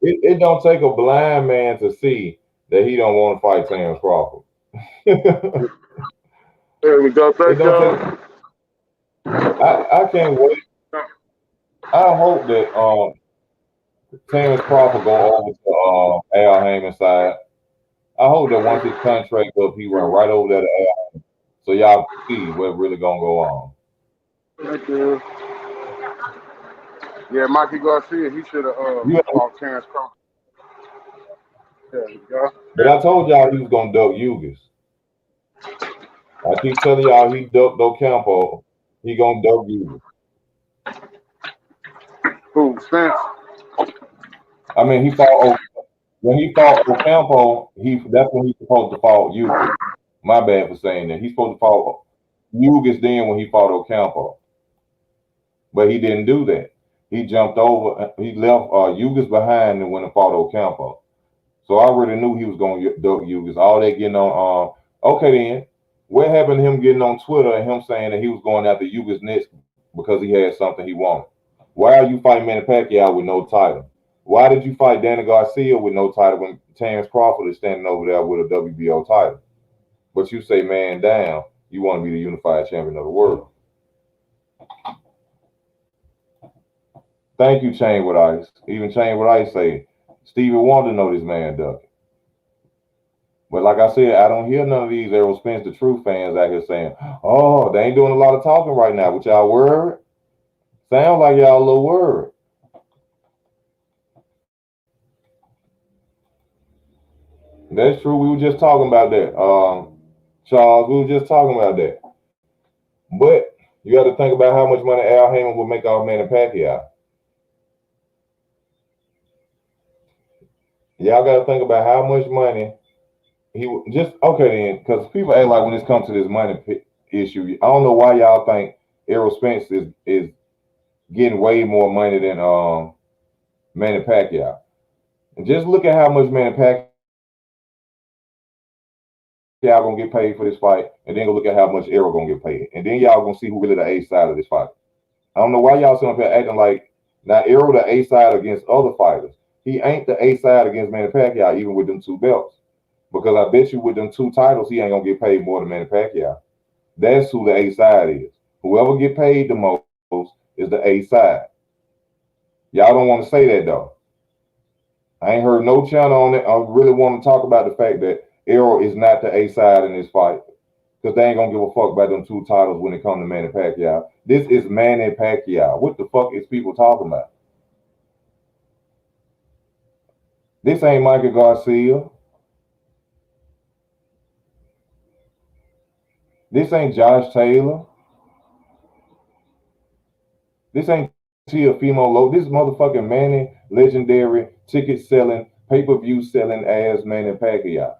it don't take a blind man to see that he don't want to fight Terrence Crawford. it There we go. Thank don't take. y'all. I can't wait. I hope that Terrence Crawford go over to Al Heyman's side. I hope that once his contract up, he run right over there to Al, so y'all can see what's really gonna go on. Thank you. Yeah, Mikey Garcia, he should have You, fought Terrence Crawford. There we go. but I told y'all he was gonna duck Yugas. I keep telling y'all he ducked Ocampo. He gonna duck Yugas. Who? Spence? I mean, when he fought Ocampo, that's when he's supposed to fight Yugas. My bad for saying that. He's supposed to fight Yugas then when he fought Ocampo, but he didn't do that. He jumped over. He left Yugas behind and went and fought Ocampo. So I already knew he was going to duck Yugas. All that getting on. Okay, then what happened to him getting on Twitter and him saying that he was going after Yugas next because he had something he wanted? Why are you fighting Manny Pacquiao with no title? Why did you fight Danny Garcia with no title when Terrence Crawford is standing over there with a WBO title? But you say, man down, you want to be the unified champion of the world. Thank you, Chain with Ice. Even Chain with Ice say, Stevie wanted to know this man ducking. But like I said, I don't hear none of these Errol Spence, the true fans out here saying, oh, they ain't doing a lot of talking right now. But y'all worried? Sound like y'all a little worried. That's true. We were just talking about that. Charles, we were just talking about that. But you got to think about how much money Al Heyman would make off Manny Pacquiao. Y'all got to think about how much money he would just okay then, because people act like when it comes to this money issue, I don't know why y'all think Errol Spence is getting way more money than Manny Pacquiao. And just look at how much Manny Pacquiao gonna get paid for this fight, and then go look at how much Errol gonna get paid, and then y'all gonna see who really the A side of this fight. I don't know why y'all sitting up here acting like now Errol the A side against other fighters. He ain't the A side against Manny Pacquiao, even with them 2 belts. Because I bet you with them 2 titles, he ain't gonna get paid more than Manny Pacquiao. That's who the A side is. Whoever get paid the most is the A side. Y'all don't want to say that though. I ain't heard no channel on it. I really want to talk about the fact that Errol is not the A side in this fight. Because they ain't gonna give a fuck about them 2 titles when it comes to Manny Pacquiao. This is Manny Pacquiao. What the fuck is people talking about? This ain't Michael Garcia. This ain't Josh Taylor. This ain't Teofimo Low. This is motherfucking Manny, legendary, ticket selling, pay-per-view selling ass Manny Pacquiao.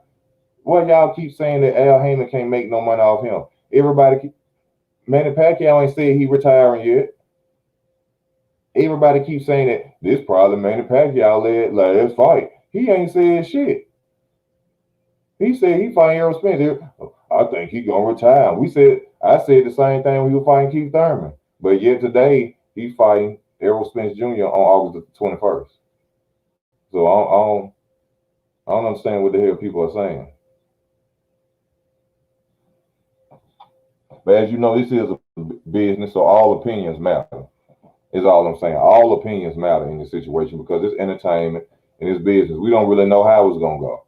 Well, y'all keep saying that Al Heyman can't make no money off him. Manny Pacquiao ain't said he retiring yet. Everybody keeps saying that this probably Manny Pacquiao led last fight. He ain't said shit. He said he fighting Errol Spence. I think he gonna retire. I said the same thing when he was fighting Keith Thurman. But yet today he fighting Errol Spence Jr. on August the 21st. So I don't understand what the hell people are saying. But as you know, this is a business, so all opinions matter. Is all I'm saying. All opinions matter in this situation because it's entertainment and it's business. We don't really know how it's gonna go.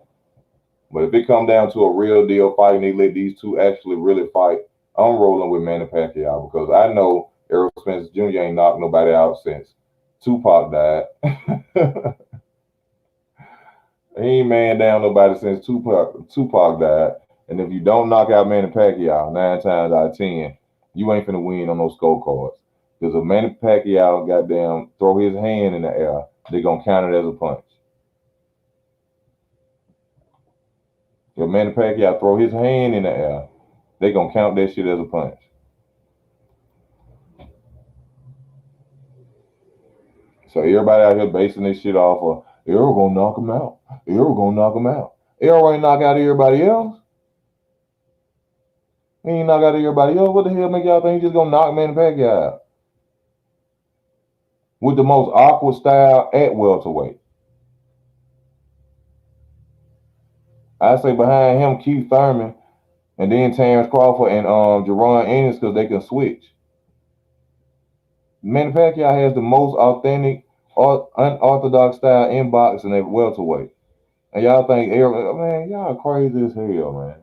But if it come down to a real deal fight and they let these two actually really fight, I'm rolling with Manny Pacquiao because I know Errol Spence Jr. ain't knocked nobody out since Tupac died. He ain't man down nobody since Tupac died. And if you don't knock out Manny Pacquiao 9 times out of 10, you ain't finna win on those scorecards. Because if Manny Pacquiao goddamn throw his hand in the air, they're gonna count it as a punch. If Manny Pacquiao throw his hand in the air, they gonna count that shit as a punch. So everybody out here basing this shit off of Errol gonna knock him out. Errol gonna knock him out. Errol ain't knock out everybody else. He ain't knock out everybody else. What the hell make y'all think he just gonna knock Manny Pacquiao out? With the most awkward style at welterweight. I say behind him, Keith Thurman, and then Terrence Crawford and Jerron Ennis because they can switch. Manny Pacquiao has the most authentic, unorthodox style in boxing at welterweight. And y'all think, man, y'all crazy as hell, man.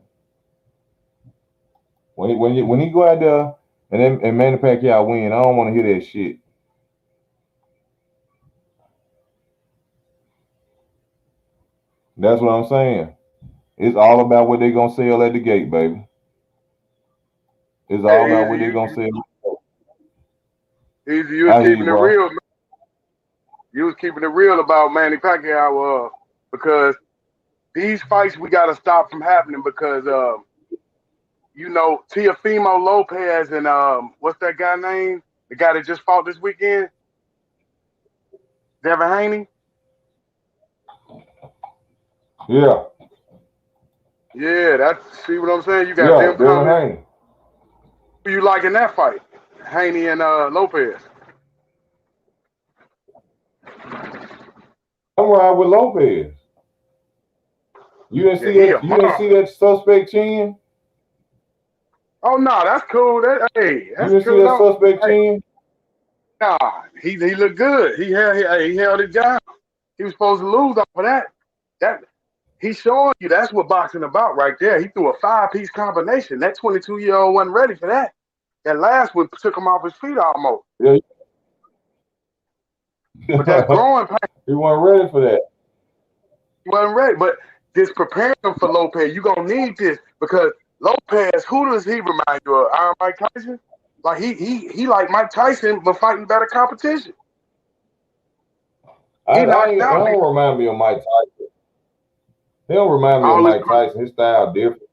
When he go out there and Manny Pacquiao win, I don't want to hear that shit. That's what I'm saying. It's all about what they gonna sell at the gate, baby. It's all about what they gonna sell. Easy, you was keeping it real. You was keeping it real about Manny Pacquiao because these fights we gotta stop from happening because you know Teofimo Lopez and what's that guy name? The guy that just fought this weekend, Devin Haney. Yeah. Yeah, that's see what I'm saying. You got them Devin coming. Haney. Who you like in that fight? Haney and Lopez. I'm riding with Lopez. You didn't see that? You didn't see that suspect chin? Oh no, that's cool. That's cool. You didn't see that suspect chin? Nah, he looked good. He held it down. He was supposed to lose off of that. He's showing you that's what boxing about right there. He threw a 5-piece combination. That 22-year-old wasn't ready for that. That last one took him off his feet almost. Yeah. But that's growing pain. He wasn't ready for that. He wasn't ready. But this preparing him for Lopez. You're gonna need this because Lopez, who does he remind you of? Iron Mike Tyson? Like he like Mike Tyson, but fighting better competition. He don't remind me of Mike Tyson. He don't remind me of Mike Tyson. His style different.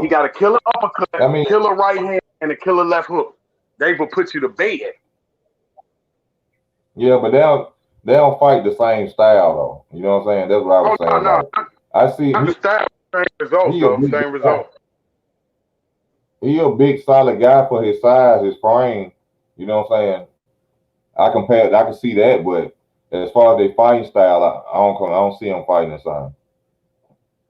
He got a killer uppercut, killer right hand, and a killer left hook. They will put you to bed. Yeah, but they don't fight the same style though. You know what I'm saying? That's what I was saying. No. I see. Not the style, same result though. Same result. He a big solid guy for his size, his frame. You know what I'm saying? I can see that, but as far as their fighting style, I don't see them fighting the same.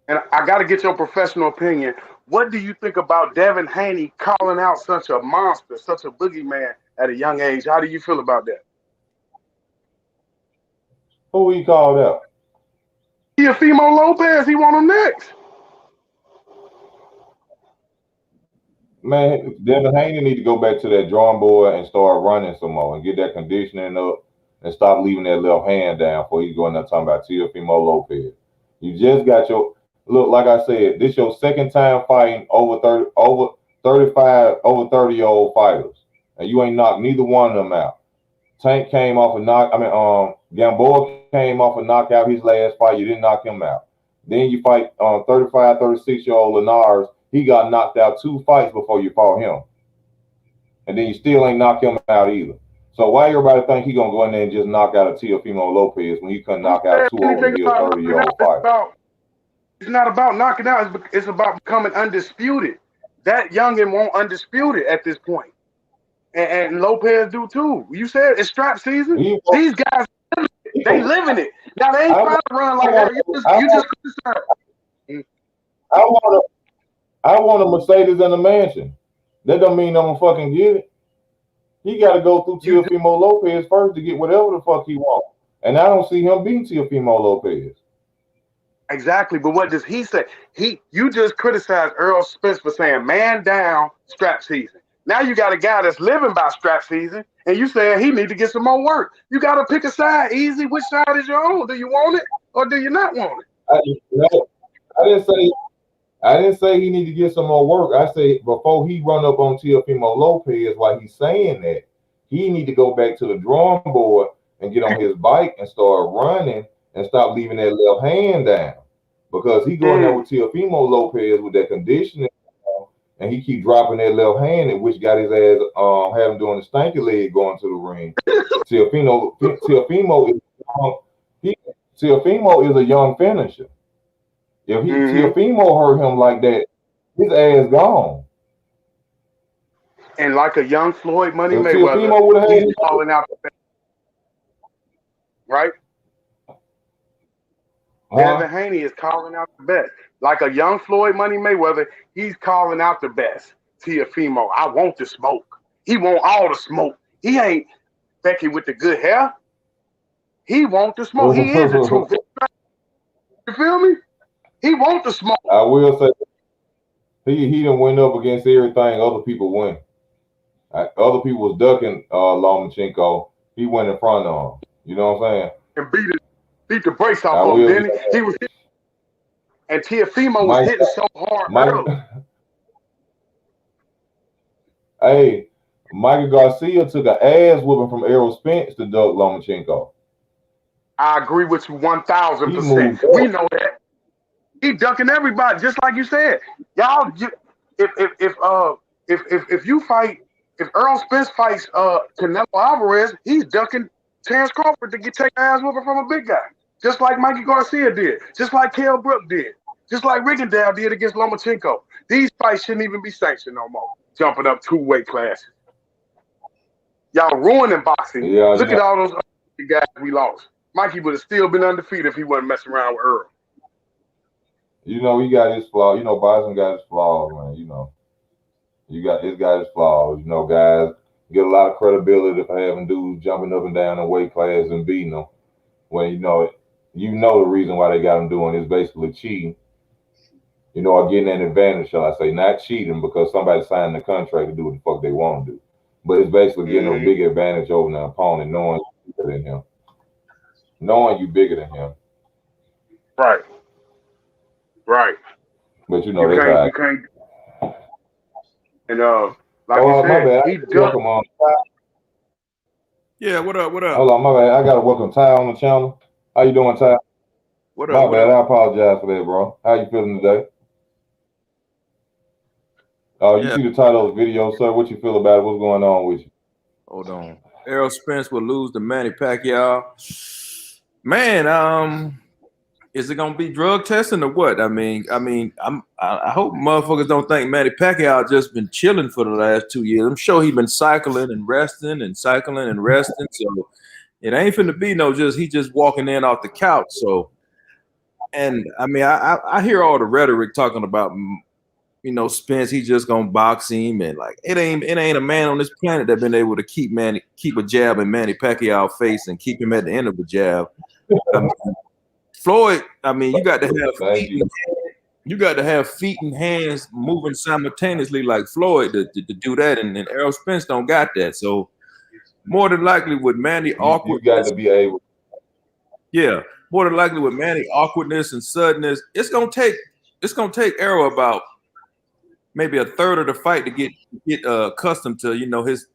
And I got to get your professional opinion. What do you think about Devin Haney calling out such a monster, such a boogeyman at a young age? How do you feel about that? Who he called out? Teofimo Lopez. He want him next. Man, Devin Haney need to go back to that drawing board and start running some more and get that conditioning up and stop leaving that little hand down before you go in there talking about Teofimo Lopez. You just got your look, like I said, this your second time fighting over 30-year-old fighters. And you ain't knocked neither one of them out. Tank came off a Gamboa came off a knockout his last fight. You didn't knock him out. Then you fight 35, 36-year-old Linares. He got knocked out 2 fights before you fought him. And then you still ain't knock him out either. So why everybody think he gonna go in there and just knock out a Teofimo Lopez when he couldn't knock out 2 over-the-hill 30-year-old fighters? It's not about knocking out. It's about becoming undisputed. That youngin won't undisputed at this point. And Lopez do too. You said it's strap season. These guys, they living it. Now they ain't trying to run like that. You just criticized. I want a Mercedes and a mansion. That don't mean I'm gonna fucking get it. He got to go through Teofimo Lopez first to get whatever the fuck he wants. And I don't see him beating Teofimo Lopez. Exactly, but what does he say? You just criticized Errol Spence for saying man down strap season. Now you got a guy that's living by strap season, and you saying he need to get some more work. You got to pick a side, easy. Which side is your own? Do you want it or do you not want it? I didn't say he need to get some more work. I said before he run up on Teofimo Lopez, while he's saying that, he need to go back to the drawing board and get on his bike and start running and stop leaving that left hand down. Because he going there with Teofimo Lopez with that conditioning, and he keep dropping that left hand, and which got his ass had him doing the stanky leg going to the ring. Teofimo is a young finisher. If Teofimo hurt him like that, his ass gone. And like a young Floyd Money Mayweather, he's calling out the best. Right? Devin Haney is calling out the best. Like a young Floyd Money Mayweather, he's calling out the best. Teofimo, I want the smoke. He want all the smoke. He ain't Becky with the good hair. He want the smoke. He is the truth. You feel me? He want the smoke. I will say he done went up against everything other people win. Other people was ducking Lomachenko. He went in front of him. You know what I'm saying? And beat the brakes off of him, didn't he? He was hitting, and Teofimo was hitting so hard. Hey, Michael Garcia took an ass whooping from Errol Spence to duck Lomachenko. I agree with you 1,000%. We know that. He ducking everybody, just like you said. Y'all, if you fight, if Errol Spence fights Canelo Alvarez, he's ducking Terrence Crawford to take ass whooping from a big guy, just like Mikey Garcia did, just like Kell Brook did, just like Rigondeaux did against Lomachenko. These fights shouldn't even be sanctioned no more. Jumping up 2 weight classes. Y'all ruining boxing. Look at all those other guys we lost. Mikey would have still been undefeated if he wasn't messing around with Earl. You know, he got his flaws. You know, boxing got his flaws, man. You know, it's got his flaws. You know, guys get a lot of credibility for having dudes jumping up and down in weight class and beating them. When you know the reason why they got them doing is basically cheating. You know, or getting an advantage, shall I say, not cheating because somebody signed the contract to do what the fuck they want to do. But it's basically getting a big advantage over the opponent, knowing you're bigger than him. Knowing you bigger than him. Right. Right. But you know, you can't. And like you said, he welcome on. Yeah, what up? Hold on, my bad. I got to welcome Ty on the channel. How you doing, Ty? What up? My bad. I apologize for that, bro. How you feeling today? You see the title of the video, sir. What you feel about it? What's going on with you? Hold on. Errol Spence will lose to Manny Pacquiao. Man, is it gonna be drug testing or what? I hope motherfuckers don't think Manny Pacquiao just been chilling for the last 2 years. I'm sure he's been cycling and resting and cycling and resting. So it ain't finna be he just walking in off the couch. So, and I mean, I hear all the rhetoric talking about, Spence, he just gonna box him, and like it ain't a man on this planet that been able to keep a jab in Manny Pacquiao's face and keep him at the end of a jab. Floyd, you got to have feet. You got to have feet and hands moving simultaneously like Floyd to do that, and Errol Spence don't got that. So more than likely with Manny You awkwardness. got to be able. Yeah, more than likely with Manny awkwardness and suddenness, it's gonna take Errol about maybe a third of the fight to get accustomed to his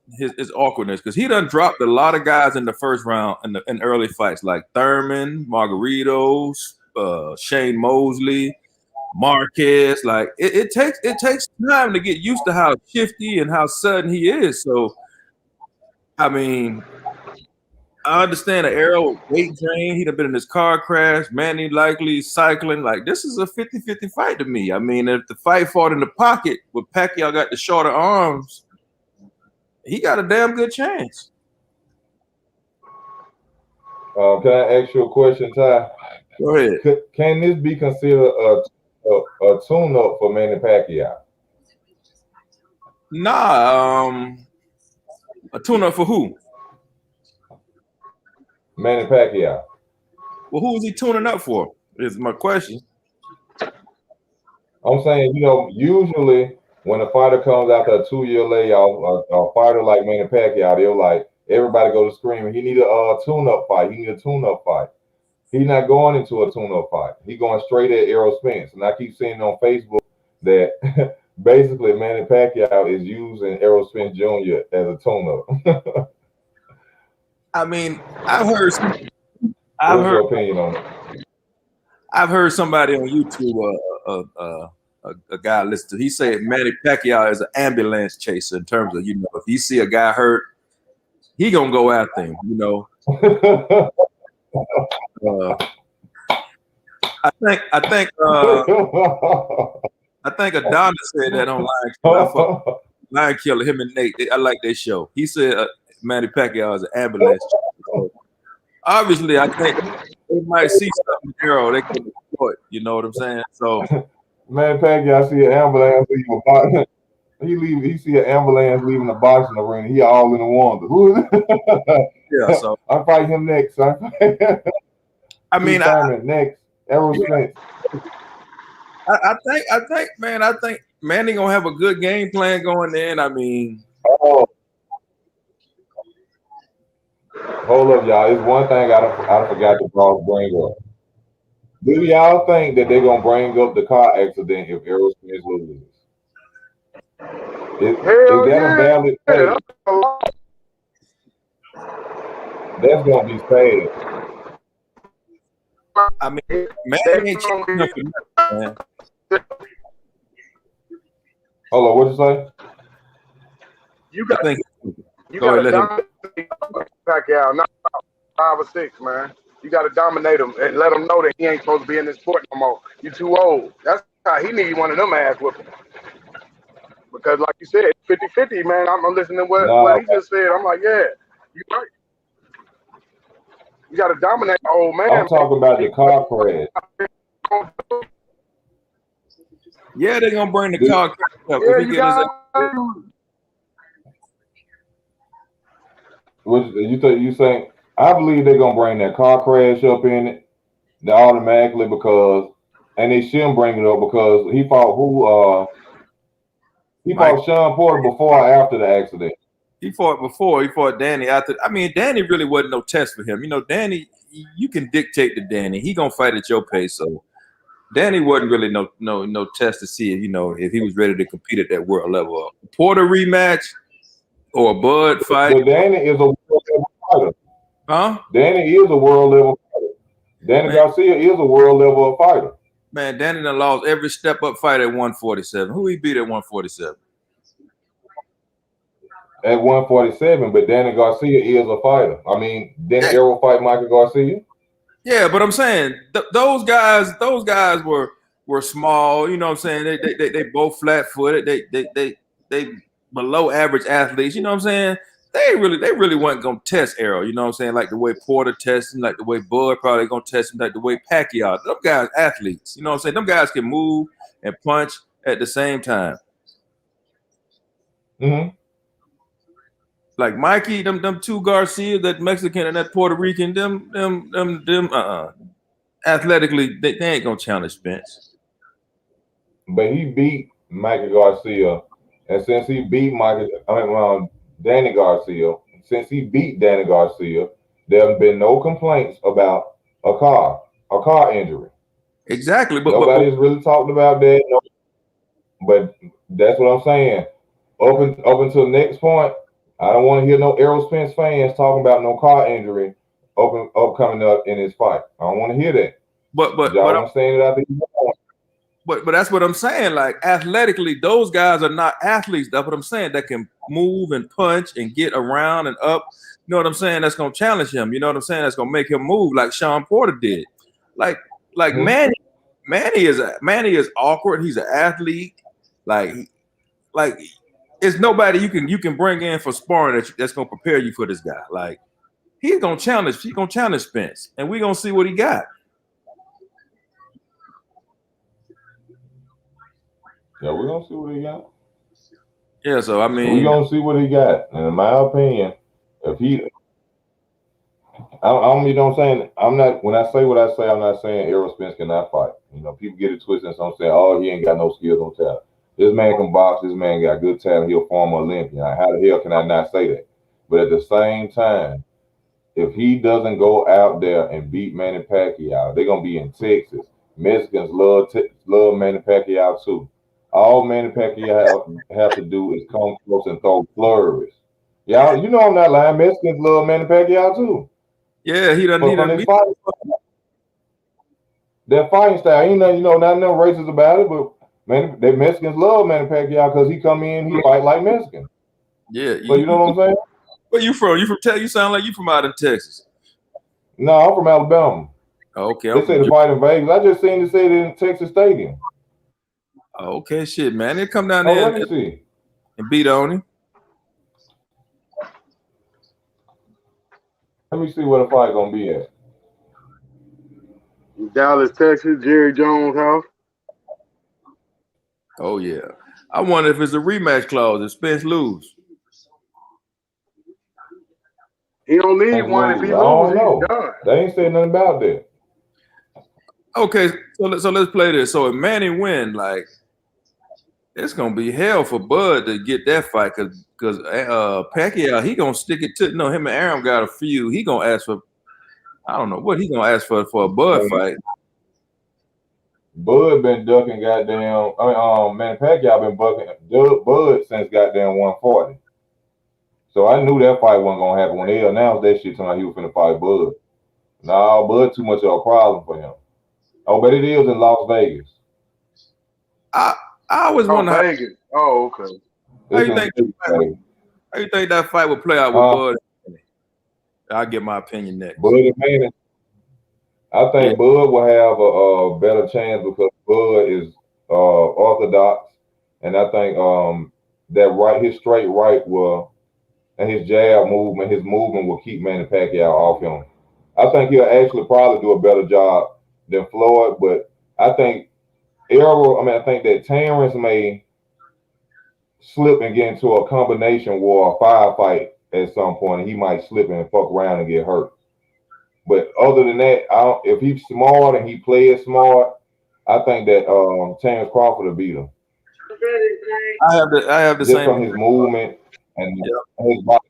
awkwardness, because he done dropped a lot of guys in the first round in early fights like Thurman, Margaritos, Shane Mosley, Marquez. Like it takes time to get used to how shifty and how sudden he is. So I mean, I understand the Errol weight drain. He'd have been in his car crash. Manny likely cycling. Like, this is a 50-50 fight to me. I mean, if the fight fought in the pocket where Pacquiao got the shorter arms, he got a damn good chance. Can I ask you a question, Ty? Go ahead. Can this be considered a tune-up for Manny Pacquiao? Nah, a tune-up for who? Manny Pacquiao. Well, who is he tuning up for? Is my question. I'm saying, usually when a fighter comes after a 2-year layoff, a fighter like Manny Pacquiao, they're like, everybody go to screaming, he need a tune-up fight. He need a tune-up fight. He's not going into a tune-up fight. He's going straight at Errol Spence. And I keep seeing on Facebook that basically Manny Pacquiao is using Errol Spence Jr. as a tune-up. I mean, I've heard your opinion on it? I've heard somebody on YouTube, a guy listen to. He said Manny Pacquiao is an ambulance chaser in terms of, if you see a guy hurt, he gonna go after him. I think Adonis said that on Line Killer. Him and Nate. I like their show. He said Manny Pacquiao is an ambulance chaser. So obviously, I think they might see something in Errol. They can destroy it. You know what I'm saying? So, Manny Pacquiao see an ambulance leaving a box. He see an ambulance leaving a box in the ring. He all in the wonder. Who is it? Yeah. So I'm fighting him next. I mean, next. Errol Spence. I think Manny gonna have a good game plan going in. I mean, hold up, y'all. It's one thing I forgot to bring up. Do y'all think that they're gonna bring up the car accident if Errol Spence loses? Is that a valid thing? That's gonna be sad. I mean, Manny ain't checking up for nothing, man. Hold on, what'd you say? You got to dominate Pacquiao, not 5 or 6, man. You got to dominate him and let him know that he ain't supposed to be in this sport no more. You too old. That's how he need one of them ass whooping. Because like you said, 50-50, man. I'm listening to what he just said. I'm like, yeah, you right. You got to dominate the old man. I'm talking about the car crash. Yeah, they're gonna bring the car crash up. You saying? I believe they're gonna bring that car crash up in it automatically and they shouldn't bring it up because he fought fought Sean Porter before or after the accident. He fought before. He fought Danny after. I mean, Danny really wasn't no test for him. Danny, you can dictate to Danny. He gonna fight at your pace. So Danny wasn't really no test to see if he was ready to compete at that world level. A Porter rematch or a Bud fight. So Danny is a world level fighter. Huh? Danny is a world level fighter. Danny Garcia is a world level fighter. Man, Danny done lost every step up fight at 147. Who he beat at 147? At 147, but Danny Garcia is a fighter. I mean, didn't Errol fight Michael Garcia? Yeah, but I'm saying those guys were small. You know what I'm saying? They both flat-footed. They below average athletes. You know what I'm saying? They really weren't gonna test Errol. You know what I'm saying? Like the way Porter tested him, like the way Bud probably gonna test him, like the way Pacquiao. Them guys athletes. You know what I'm saying? Them guys can move and punch at the same time. Mm-hmm. Like Mikey, them two Garcia, that Mexican and that Puerto Rican, them athletically, they ain't gonna challenge Spence. But he beat Michael Garcia, and since he beat Danny Garcia, since he beat Danny Garcia, there have been no complaints about a car injury. Exactly, but Nobody's really talked about that. No, but that's what I'm saying. Up until the next point, I don't want to hear no Errol Spence fans talking about no car injury coming up in his fight. I don't want to hear that. but Y'all understand it out there? But that's what I'm saying. Like athletically, those guys are not athletes. That's what I'm saying. That can move and punch and get around and up. You know what I'm saying? That's gonna challenge him. You know what I'm saying? That's gonna make him move like Sean Porter did. Like Manny is awkward. He's an athlete. Like it's nobody you can bring in for sparring that's gonna prepare you for this guy. Like he's gonna challenge Spence, and we're gonna see what he got. Yeah, we're gonna see what he got. Yeah, so I mean, we're gonna see what he got. And in my opinion, if he, you know what I'm saying? I'm not, when I say what I say, I'm not saying Errol Spence cannot fight. You know, people get it twisted, and some say, oh, he ain't got no skills, no talent. This man can box. This man got good talent. He'll former Olympian. How the hell can I not say that? But at the same time, if he doesn't go out there and beat Manny Pacquiao, they're gonna be in Texas. Mexicans love Manny Pacquiao too. All Manny Pacquiao have to do is come close and throw flurries. Y'all, you know I'm not lying. Mexicans love Manny Pacquiao too. Yeah, he doesn't need that fighting style. Ain't nothing, not no racist about it, but man, the Mexicans love Manny Pacquiao because he come in, he fight like Mexican. Yeah, so you know what I'm saying? Where you from? You sound like you from out in Texas. No, I'm from Alabama. Okay. They say the fight in Vegas. I just seen it say it in Texas Stadium. Okay, shit, man. They come down there and beat on him. Let me see where the fight gonna be at. Dallas, Texas, Jerry Jones house. Oh yeah. I wonder if it's a rematch clause if Spence lose. He don't need one. If he loses, he's done. They ain't saying nothing about that. Okay, so let's play this. So if Manny win, like it's gonna be hell for Bud to get that fight because Pacquiao, he gonna stick it to him and Aaron got a feud. He gonna ask for, I don't know what he gonna ask for a Bud fight. Bud been ducking goddamn. Manny Pacquiao been bucking Bud since goddamn 140. So I knew that fight wasn't gonna happen when they announced that shit. Talking he was finna fight Bud. No, Bud too much of a problem for him. Oh, but it is in Las Vegas. I always wonder how. Vegas. Oh, okay. How you think that fight would play out with Bud? I'll get my opinion next. Bud and Manny. I think Bud will have a better chance because Bud is orthodox, and I think that his straight right and his jab movement, his movement will keep Manny Pacquiao off him. I think he'll actually probably do a better job than Floyd, but I think I think that Terrence may slip and get into a combination war, a firefight at some point, and he might slip and fuck around and get hurt. But other than that, if he's smart and he plays smart, I think that Terrence Crawford will beat him. I have the just same from his movement and his body.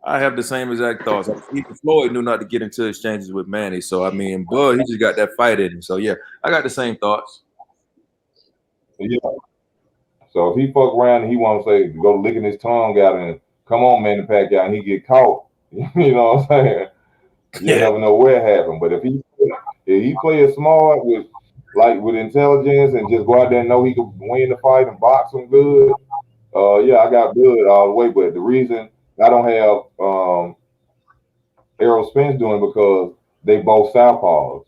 I have the same exact thoughts. Even Floyd knew not to get into exchanges with Manny. So, I mean, Bud, he just got that fight in him. So, yeah, I got the same thoughts. Yeah. So, if he fuck around and he want to go licking his tongue out and come on, Manny Pacquiao, and he get caught, you know what I'm saying? You never know where it happened. But if he plays smart with intelligence and just go out there and know he can win the fight and box him good, I got Bud all the way. But the reason I don't have Errol Spence doing because they both southpaws,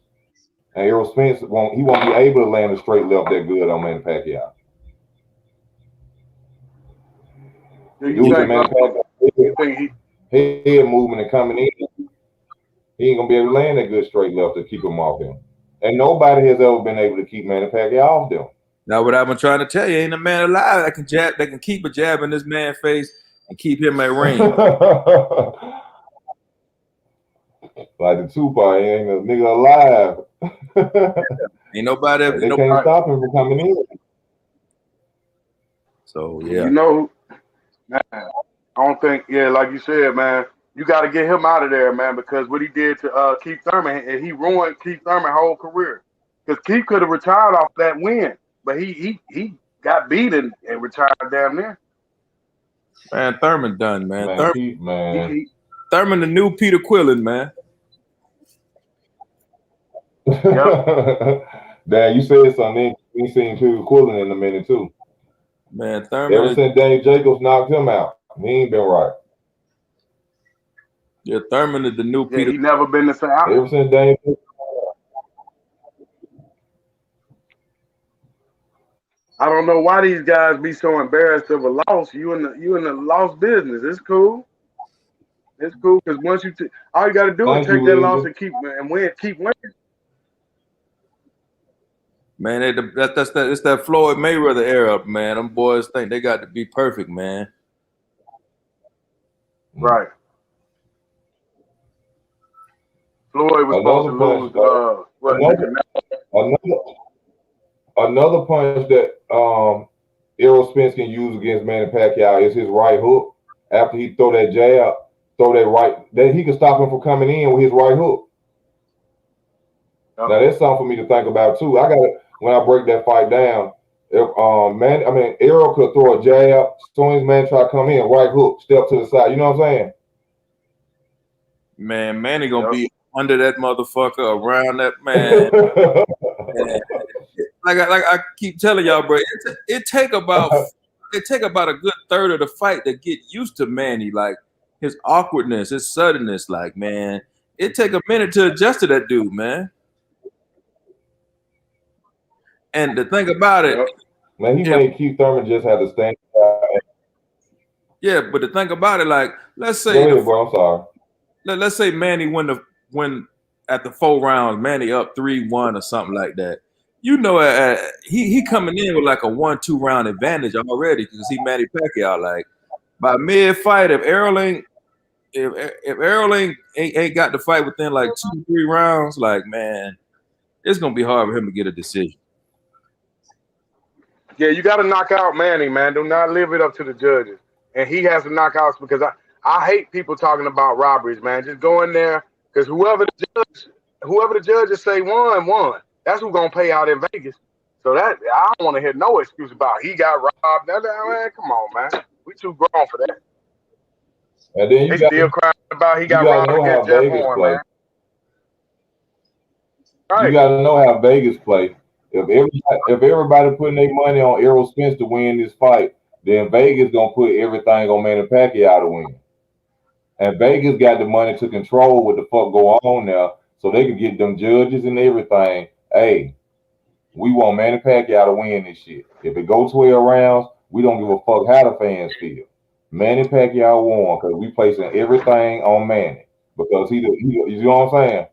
and Errol Spence won't be able to land a straight left that good on Manny Pacquiao. Head movement and coming in, he ain't gonna be able to land that good straight left to keep him off him. And nobody has ever been able to keep Manny Pacquiao off them. Now, what I've been trying to tell you, ain't a man alive that can keep a jab in this man's face and keep him at range. Like the Tupac, he ain't a nigga alive. Ain't nobody ever. They can't stop him from coming in. So yeah, you know, I don't think, yeah, like you said, man, you got to get him out of there, man, because what he did to Keith Thurman, and he ruined Keith Thurman's whole career. Because Keith could have retired off that win, but he got beat and retired damn near. Man, Thurman done, man. Man, Keith, man. Thurman, the new Peter Quillen, man. Yep. Dad, you said something. We seen Peter Quillen in a minute too. Man, Thurman. Ever since Danny Jacobs knocked him out, he ain't been right. Yeah, Thurman is the new Peter. He never been the same. Ever since Danny Jacobs. I don't know why these guys be so embarrassed of a loss. You in the loss business. It's cool. It's cool because once you all you got to do is take that loss and keep winning. Man, it's that Floyd Mayweather era, man. Them boys think they got to be perfect, man. Right. Floyd was supposed to lose. Another punch that Errol Spence can use against Manny Pacquiao is his right hook. After he throw that jab, throw that right, that he can stop him from coming in with his right hook. Now that's something for me to think about too. I got to, when I break that fight down, Errol could throw a jab, soon as man try to come in, right hook, step to the side. You know what I'm saying? Man, Manny gonna be under that motherfucker, around that man. Like I keep telling y'all, bro, it take about a good third of the fight to get used to Manny, like his awkwardness, his suddenness. Like, man, it take a minute to adjust to that dude, man. And the thing about it, man, he made Keith Thurman just have to stand. Yeah, but the thing about it, like, let's say, go ahead, bro, I'm sorry. Let's say Manny win at the 4 rounds, Manny up 3-1 or something like that. You know, he coming in with like a 1-2 round advantage already because he Manny Pacquiao. Like by mid fight, if Errol ain't got the fight within like 2-3 rounds, like, man, it's gonna be hard for him to get a decision. Yeah, you got to knock out Manny, man. Do not leave it up to the judges, and he has to knock out because I hate people talking about robberies, man. Just go in there because whoever the judges say won. That's who's gonna pay out in Vegas. So that I don't want to hear no excuse about he got robbed. Man, come on, man. We too grown for that. And then they still crying about he got robbed against Jeff Horn, man. Right. You gotta know how Vegas play. If everybody putting their money on Errol Spence to win this fight, then Vegas gonna put everything on Manny Pacquiao to win. And Vegas got the money to control what the fuck go on now, so they can get them judges and everything. Hey, we want Manny Pacquiao to win this shit. If it goes 12 rounds, we don't give a fuck how the fans feel. Manny Pacquiao won because we placing everything on Manny because he you know what I'm saying?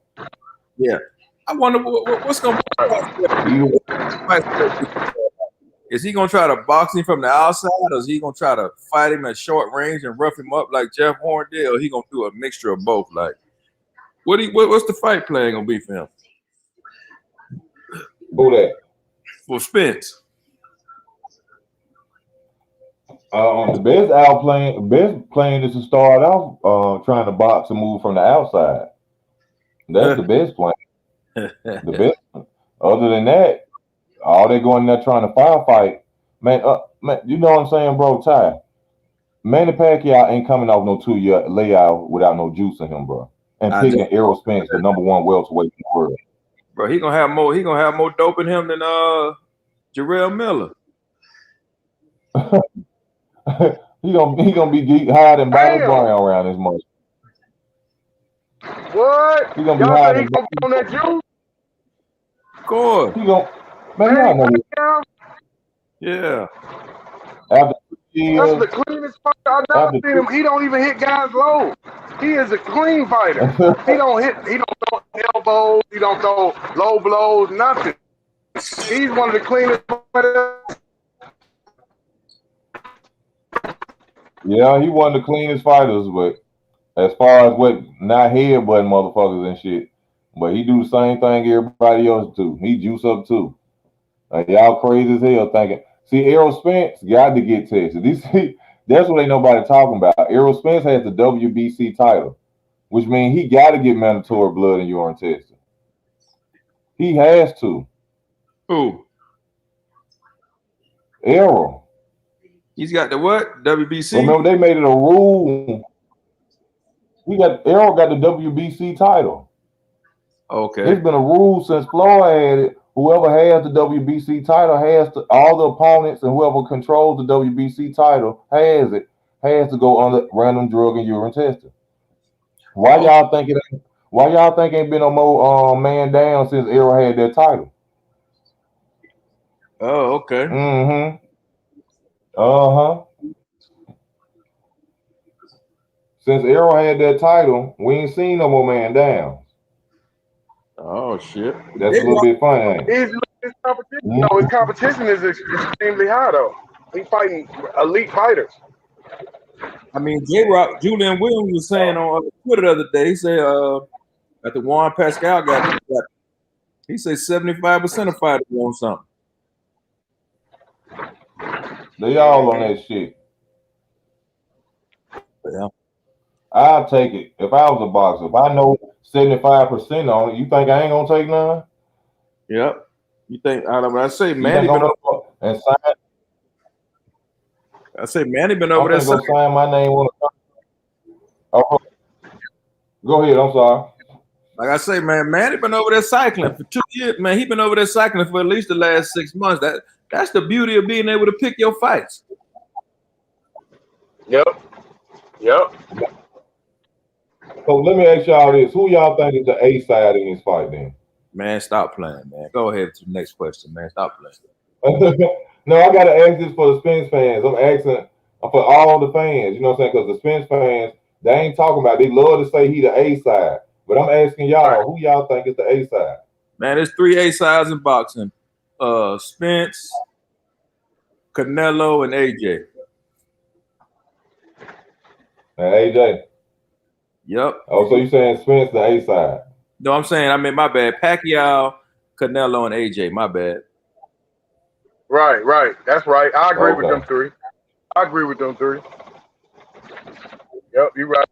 Yeah. I wonder what's going to is he going to try to box him from the outside, or is he going to try to fight him at short range and rough him up like Jeff Horn did, or he going to do a mixture of both? Like, what's the fight plan going to be for him? Who that? For Spence. The best plan is to start off trying to box and move from the outside. That's the best plan. The best. Other than that, all they going there trying to firefight, man. You know what I'm saying, bro? Ty, Manny Pacquiao ain't coming off no 2-year layout without no juice in him, bro. And picking Errol Spence, the #1 welterweight in the world. Bro, he gonna have more dope in him than Jarrell Miller. he gonna be higher than Bobby Brown around this month. What? He gonna be higher than on that juice? Of course. He gonna yeah. That's the cleanest fighter I've never seen him. He don't even hit guys low. He is a clean fighter. He don't throw elbows, he don't throw low blows, nothing. He's one of the cleanest fighters. Yeah, he one of the cleanest fighters, but as far as what not headbutting motherfuckers and shit, but he do the same thing everybody else do. He juice up too. Like, y'all crazy as hell thinking. See, Errol Spence got to get tested. That's what ain't nobody talking about. Errol Spence has the WBC title, which means he got to get mandatory blood and urine testing. He has to. Who? Errol. He's got the what? WBC? Remember, they made it a rule. Errol got the WBC title. Okay. It's been a rule since Floyd had it. Whoever has the WBC title has to, all the opponents and whoever controls the WBC title has to go under random drug and urine testing. Why y'all think ain't been no more man down since Errol had that title? Oh, okay. Mm-hmm. Uh-huh. Since Errol had that title, we ain't seen no more man down. Oh shit. That's a little bit funny, ain't it? His competition, no, his competition is extremely high though. He's fighting elite fighters. I mean, Julian Williams was saying on Twitter the other day, he said that the Juan Pascal got he said 75% of fighters want something. They all on that shit. Yeah. I'll take it. If I was a boxer, if I know 75% on it, you think I ain't gonna take none? Yep. You think I say Manny been over, and sign? I say Manny been over there. Go sign my name on it. Oh, go ahead. I'm sorry. Like I say, man, Manny been over there cycling for 2 years. Man, he been over there cycling for at least the last 6 months. That's the beauty of being able to pick your fights. Yep. So let me ask y'all this: who y'all think is the A side in this fight? Then, man, stop playing, man. Go ahead to the next question, man. Stop playing. No, I gotta ask this for the Spence fans. I'm asking for all the fans. You know what I'm saying? Because the Spence fans, they ain't talking about. They love to say he the A side, but I'm asking y'all, who y'all think is the A side? Man, there's 3 A sides in boxing: Spence, Canelo, and AJ. And AJ. Yep. Oh, so you saying Spence the A side? No, I'm saying, I mean, my bad. Pacquiao, Canelo, and AJ. My bad. Right. That's right. I agree with them three. Yep, you're right.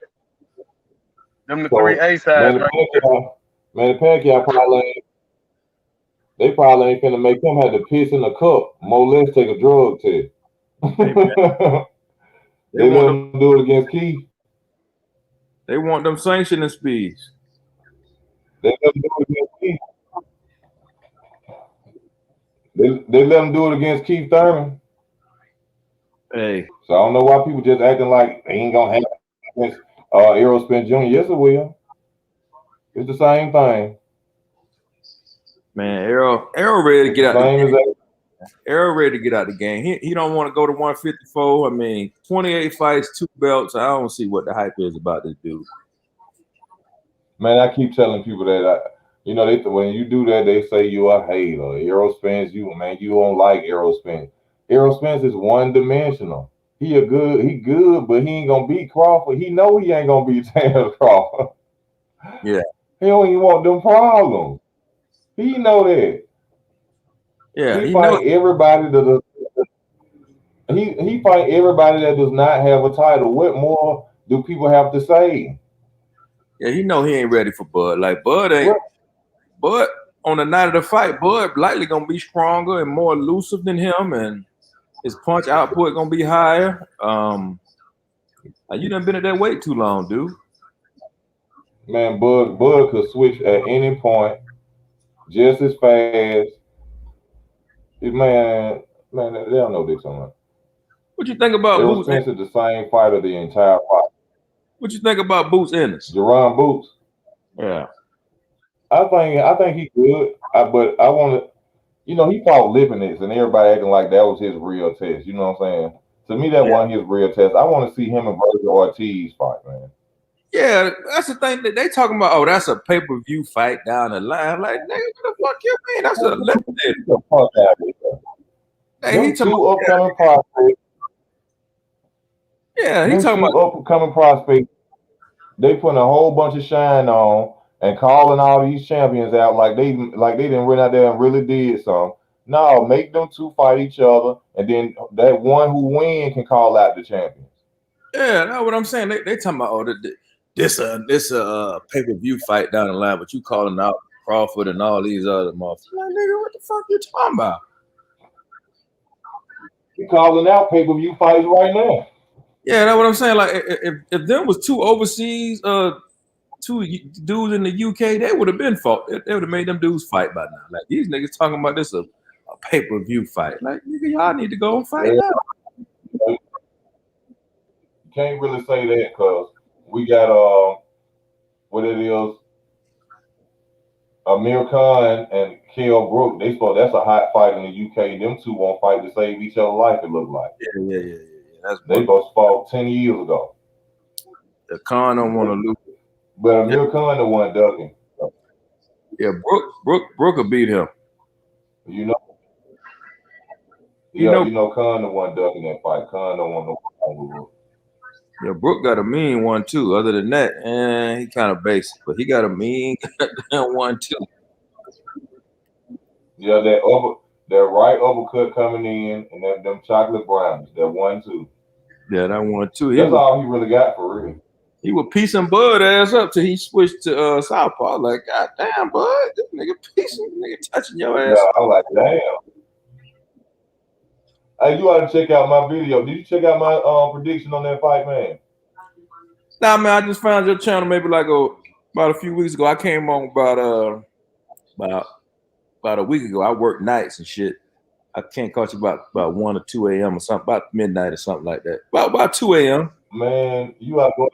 Them the 3 A sides. Manny Pacquiao probably ain't finna make him have to piss in a cup. More or less take a drug test. They let him do it against Keith. They want them sanctioning speeds. They let him do it against Keith. They let him do it against Keith Thurman. Hey. So I don't know why people just acting like they ain't gonna have it against Errol Spence Jr. Yes, it will. It's the same thing. Man, Errol ready to get out the game. Errol ready to get out the game. He don't want to go to 154. I mean, 28 fights, 2 belts. I don't see what the hype is about this dude. Man, I keep telling people that when you do that, they say you a hater. Errol Spence, you don't like Errol Spence. Errol Spence is one-dimensional. He good, but he ain't gonna beat Crawford. He know he ain't gonna beat Terence Crawford. Yeah. He don't even want them problems. He know that. Yeah, he fight everybody that he fight everybody that does not have a title. What more do people have to say? Yeah, he know he ain't ready for Bud. Like Bud ain't. Bud on the night of the fight, Bud likely gonna be stronger and more elusive than him, and his punch output gonna be higher. You done been at that weight too long, dude. Man, Bud could switch at any point, just as fast. Man, they don't know this so much. What you think about Errol Boots? Spence is the same fighter the entire fight. What you think about Boots Ennis? Jerron Boots. Yeah. I think he good. But I want to, he fought Lipinets and everybody acting like that was his real test. You know what I'm saying? To me, that wasn't his real test. I want to see him and Virgil Ortiz fight, man. Yeah, that's the thing that they talking about. Oh, that's a pay-per-view fight down the line. Like, nigga, what the fuck you mean? That's a eliminator. The fuck out of here. Hey, he talking two upcoming prospects. Yeah, he talking about upcoming prospects. They putting a whole bunch of shine on and calling all these champions out like they didn't run out there and really did something. No, make them two fight each other, and then that one who win can call out the champions. Yeah, that's what I'm saying. They talking about this pay-per-view fight down the line, but you calling out Crawford and all these other motherfuckers. Like, nigga, what the fuck you talking about? He calling out pay-per-view fights right now. Yeah, that's what I'm saying. Like, if them was two overseas, two dudes in the UK, they would have been fought. They would have made them dudes fight by now. Like, these niggas talking about this a pay-per-view fight. Like, nigga, y'all need to go and fight now. You can't really say that because we got what it is, Amir Khan and Kell Brook. That's a hot fight in the UK. Them two won't fight to save each other's life. It look like. Yeah. They both fought 10 years ago. The Khan don't want to lose. But Amir Khan the one ducking. Yeah, Brook will beat him. You know Khan the one ducking that fight. Khan don't want no fight with Brook. Yeah, Brook got a mean one too. Other than that, he kind of basic, but he got a mean one too. Yeah, that right uppercut coming in, and them chocolate brownies. That 1-2. Yeah, that one too. That's all he really got for real. He was piecing Bud ass up till he switched to Southpaw. Like, God damn, Bud, this nigga touching your ass. Yeah, I'm like, damn. Hey, you ought to check out my video. Did you check out my prediction on that fight, man? Nah, man, I just found your channel maybe like about a few weeks ago. I came on about a week ago. I worked nights and shit. I can't catch you about 1 or 2 a.m. or something, about midnight or something like that. About 2 a.m. Man, you ought to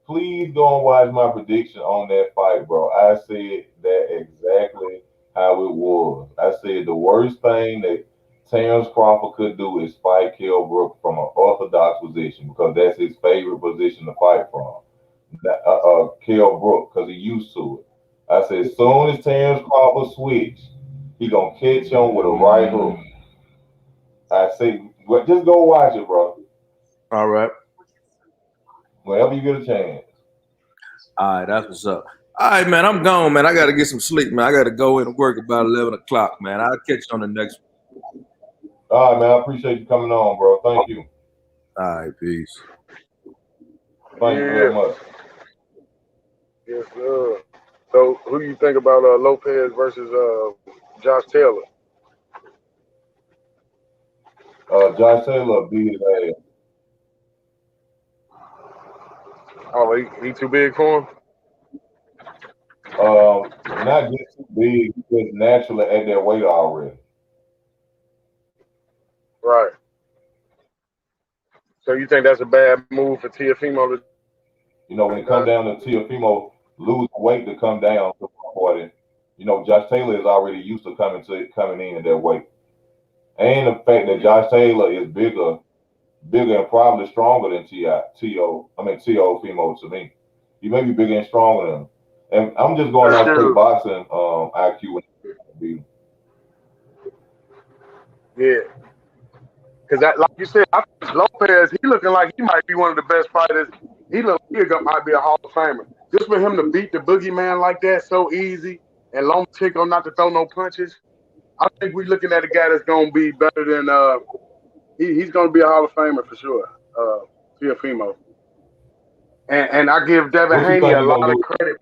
please go and watch my prediction on that fight, bro. I said that exactly how it was. I said the worst thing that Terrence Crawford could do is fight Kell Brook from an orthodox position because that's his favorite position to fight from. Kell Brook, because he used to it. I said as soon as Terrence Crawford switch, he gonna catch him with a right hook. I say, well, just go watch it, bro. All right. Whenever you get a chance. All right, that's what's up. All right, man, I'm gone, man. I got to get some sleep, man. I got to go in and work about 11 o'clock, man. I'll catch you on the next one. All right, man. I appreciate you coming on, bro. Thank you. All right, peace. Thank you very much. Yes, sir. So, who do you think about Lopez versus Josh Taylor? Josh Taylor beat his ass. Oh, he too big for him? Not just too big, just naturally at that weight already. Right. So you think that's a bad move for Teofimo? You know, when it comes down to Teofimo lose weight to come down to 140, you know, Josh Taylor is already used to coming in at that weight. And the fact that Josh Taylor is bigger and probably stronger than Teofimo to me. He may be bigger and stronger than him. And I'm just going off quick boxing IQ. Yeah. Because that, like you said, I think Lopez, he looking like he might be one of the best fighters. He might be a Hall of Famer. Just for him to beat the boogeyman like that so easy and Lomachenko not to throw no punches, I think we're looking at a guy that's going to be better than he's going to be a Hall of Famer for sure, Teofimo. And I give Devin Haney a lot of credit.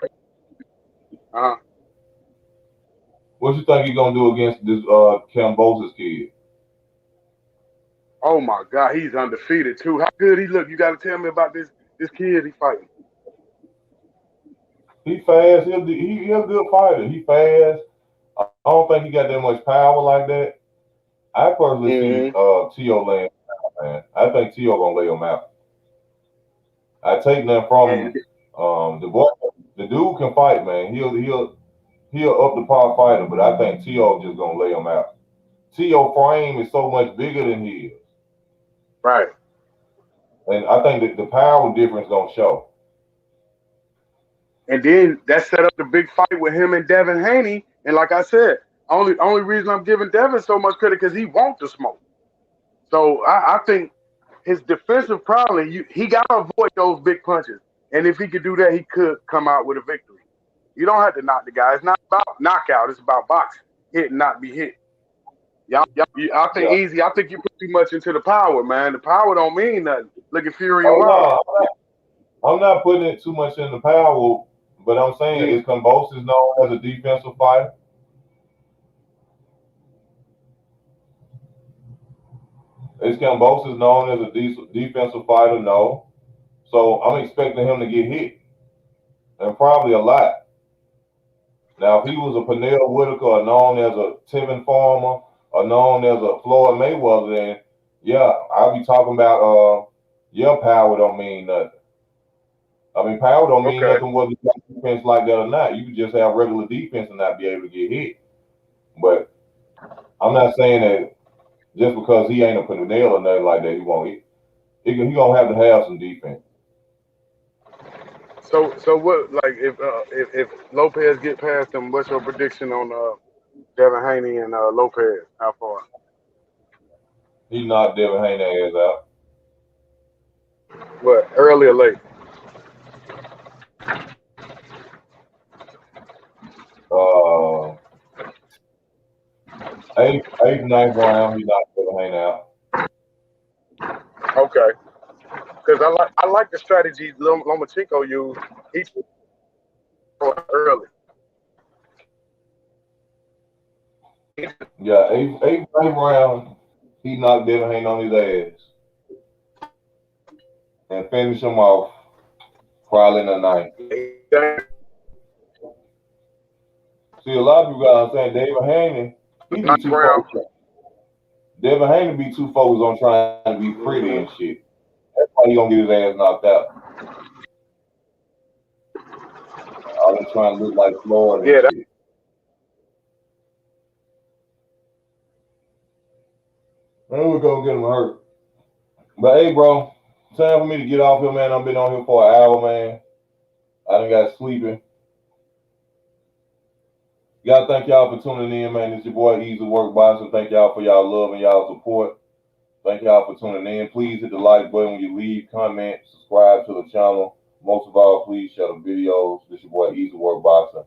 What you think he's going to do against this Cambosa's kid? Oh, my God, he's undefeated, too. How good he look? You got to tell me about this kid he fighting. He fast. He's a good fighter. He fast. I don't think he got that much power like that. I personally see Tio laying out, man. I think Tio gonna lay him out. I take them from the boy. The dude can fight, man. He'll up the par fighter, but I think Tio just gonna lay him out. Tio frame is so much bigger than his. Right. And I think that the power difference gonna show. And then that set up the big fight with him and Devin Haney. And like I said, only reason I'm giving Devin so much credit because he wants to smoke. So I think his defensive problem, he got to avoid those big punches. And if he could do that, he could come out with a victory. You don't have to knock the guy. It's not about knockout. It's about boxing. hit and not be hit. I think Yeah. easy. I think you put too much into the power, man. The power don't mean nothing. Look at Fury and Oh Wilder. no, I'm not putting it too much in the power, but I'm saying is Kambosos known as a defensive fighter? Is Kambosos known as a defensive fighter? No. So I'm expecting him to get hit, and probably a lot. Now, if he was a Pernell Whitaker or known as a Tevin Farmer or known as a Floyd Mayweather, then yeah, I'll be talking about your power don't mean nothing. I mean, power don't mean Okay. nothing whether you got defense like that or not. You could just have regular defense and not be able to get hit. But I'm not saying that just because he ain't a Pernell or nothing like that, he won't hit. He gonna have to have some defense. So what? Like if Lopez get past him, what's your prediction on Devin Haney and Lopez? How far? He knocked Devin Haney ass out. What? Early or late? Eighth, ninth round, he knocked Devin Haney out. Okay. Because I like the strategy Lomachenko used. He early. Yeah, eighth, ninth round, he knocked Devin Haney on his ass and finished him off probably in the ninth. See, a lot of people got saying Devin Haney, he be too focused. Devin Haney be too focused on trying to be pretty and shit. That's why he gonna get his ass knocked out. All him trying to look like Floyd and shit. And we're gonna get him hurt. But hey, bro, time for me to get off here, man. I've been on here for an hour, man. I done got sleeping. Gotta thank y'all for tuning in, man. It's your boy Easy Work Boxing. Thank y'all for y'all love and y'all support. Thank y'all for tuning in. Please hit the like button when you leave, comment, subscribe to the channel. Most of all, please share the videos. This your boy Easy Work Boxing.